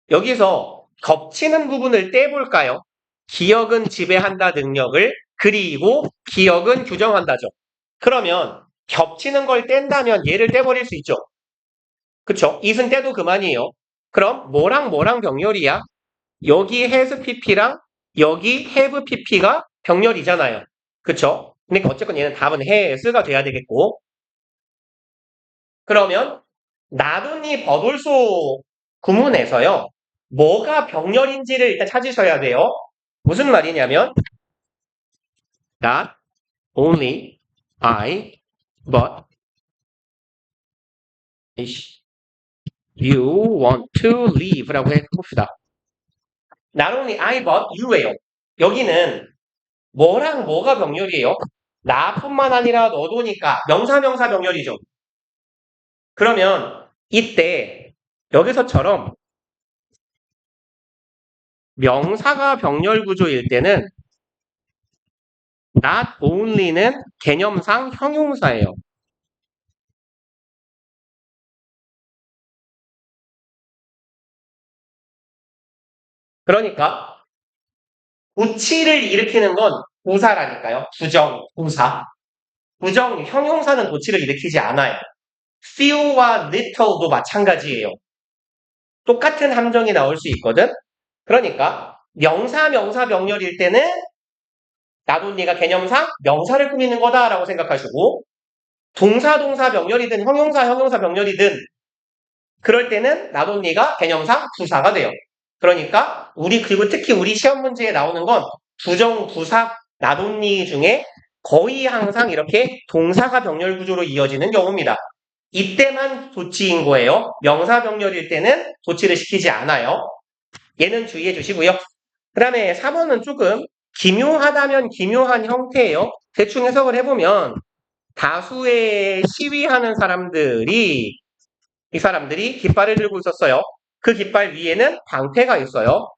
여기서 겹치는 부분을 떼볼까요? 기억은 지배한다 능력을 그리고 기억은 규정한다죠. 그러면 겹치는 걸 뗀다면 얘를 떼버릴 수 있죠. 그쵸? it은 떼도 그만이에요. 그럼 뭐랑 병렬이야? 여기 has pp랑 여기 have pp가 병렬이잖아요. 그쵸? 그러니까 어쨌건 얘는 답은 has가 돼야 되겠고 그러면 나돈이 버돌소 구문에서요. 뭐가 병렬인지를 일단 찾으셔야 돼요. 무슨 말이냐면 not only I but you want to leave 라고 해봅시다. not only I but you예요. 여기는 뭐랑 뭐가 병렬이에요? 나뿐만 아니라 너도니까 명사 병렬이죠. 그러면 이때 여기서처럼 명사가 병렬 구조일 때는 not only는 개념상 형용사예요. 그러니까 도치를 일으키는 건 부사라니까요. 부정, 부사. 부정, 형용사는 도치를 일으키지 않아요. few와 little도 마찬가지예요. 똑같은 함정이 나올 수 있거든. 그러니까 명사, 명사 병렬일 때는 나도 언니가 개념상 명사를 꾸미는 거다라고 생각하시고 동사, 동사 병렬이든 형용사, 형용사 병렬이든 그럴 때는 나도 언니가 개념상 부사가 돼요. 그러니까 그리고 특히 우리 시험 문제에 나오는 건 부정, 부사, 나도 언니 중에 거의 항상 이렇게 동사가 병렬 구조로 이어지는 경우입니다. 이때만 도치인 거예요. 명사 병렬일 때는 도치를 시키지 않아요. 얘는 주의해 주시고요. 그 다음에 3번은 조금 기묘하다면 기묘한 형태예요. 대충 해석을 해보면 다수의 시위하는 사람들이 이 사람들이 깃발을 들고 있었어요. 그 깃발 위에는 방패가 있어요.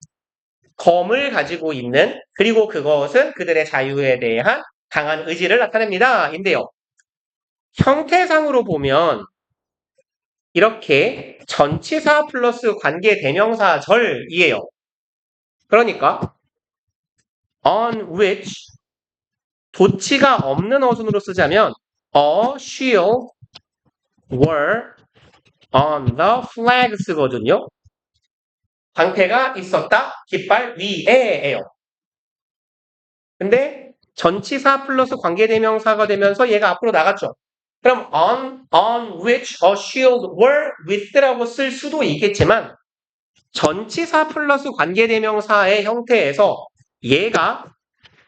검을 가지고 있는 그리고 그것은 그들의 자유에 대한 강한 의지를 나타냅니다. 인데요. 형태상으로 보면 이렇게 전치사 플러스 관계 대명사절이에요. 그러니까 on which 도치가 없는 어순으로 쓰자면 a shield were on the flags거든요. 방패가 있었다. 깃발 위에예요. 근데 전치사 플러스 관계대명사가 되면서 얘가 앞으로 나갔죠. 그럼 on which a shield were with라고 쓸 수도 있겠지만 전치사 플러스 관계대명사의 형태에서 얘가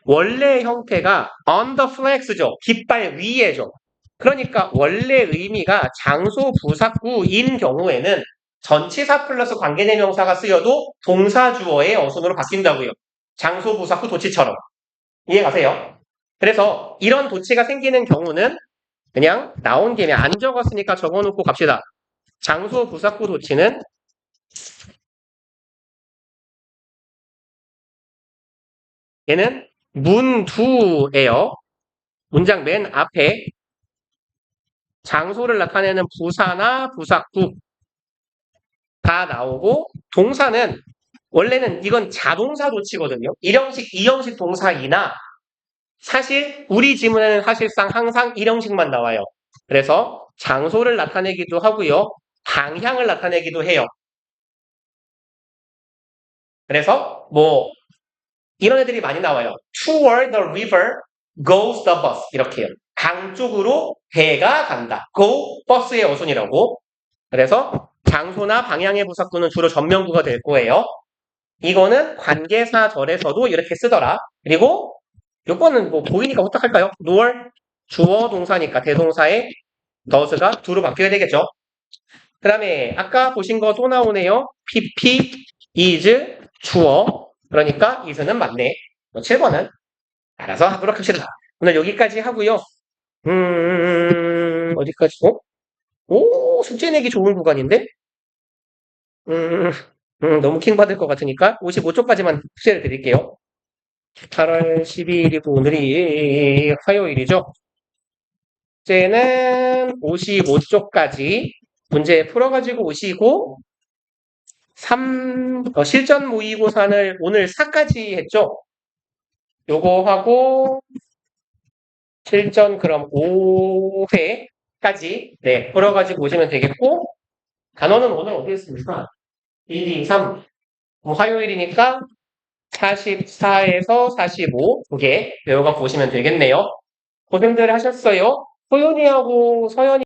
원래 형태가 on the flags죠. 깃발 위에죠. 그러니까 원래 의미가 장소 부사구인 경우에는 전치사 플러스 관계대명사가 쓰여도 동사 주어의 어순으로 바뀐다고요. 장소 부사구 도치처럼. 이해가세요? 그래서 이런 도치가 생기는 경우는 그냥 나온 김에 안 적었으니까 적어놓고 갑시다. 장소 부사구 도치는 얘는 문두예요. 문장 맨 앞에 장소를 나타내는 부사나 부사구가 나오고 동사는 원래는 이건 자동사 도치거든요. 1형식, 2형식 동사이나 사실 우리 지문에는 사실상 항상 1형식만 나와요. 그래서 장소를 나타내기도 하고요. 방향을 나타내기도 해요. 그래서 이런 애들이 많이 나와요. Toward the river goes the bus 이렇게요. 강 쪽으로 배가 간다. go 버스의 어순이라고. 그래서 장소나 방향의 부사구는 주로 전명구가 될 거예요. 이거는 관계사절에서도 이렇게 쓰더라. 그리고 요거는 보이니까 어떡할까요? nor 주어 동사니까 대동사에 does가 do로 바뀌어야 되겠죠. 그 다음에 아까 보신 거 또 나오네요. pp is 주어. 그러니까 is는 맞네. 7번은 알아서 하도록 합시다. 오늘 여기까지 하고요. 어디까지? 오, 숙제 내기 좋은 구간인데? 너무 킹 받을 것 같으니까 55쪽까지만 숙제를 드릴게요. 8월 12일이고 오늘이 화요일이죠. 숙제는 55쪽까지 문제 풀어가지고 오시고 실전 모의고사를 오늘 4까지 했죠. 요거 하고 실전 그럼 5회까지 풀어가지고 오시면 되겠고 단원은 오늘 어디 했습니까? 1, 2, 3 화요일이니까 44에서 45 두 개 외워갖고 오시면 되겠네요. 고생들 하셨어요. 소연이하고 서연이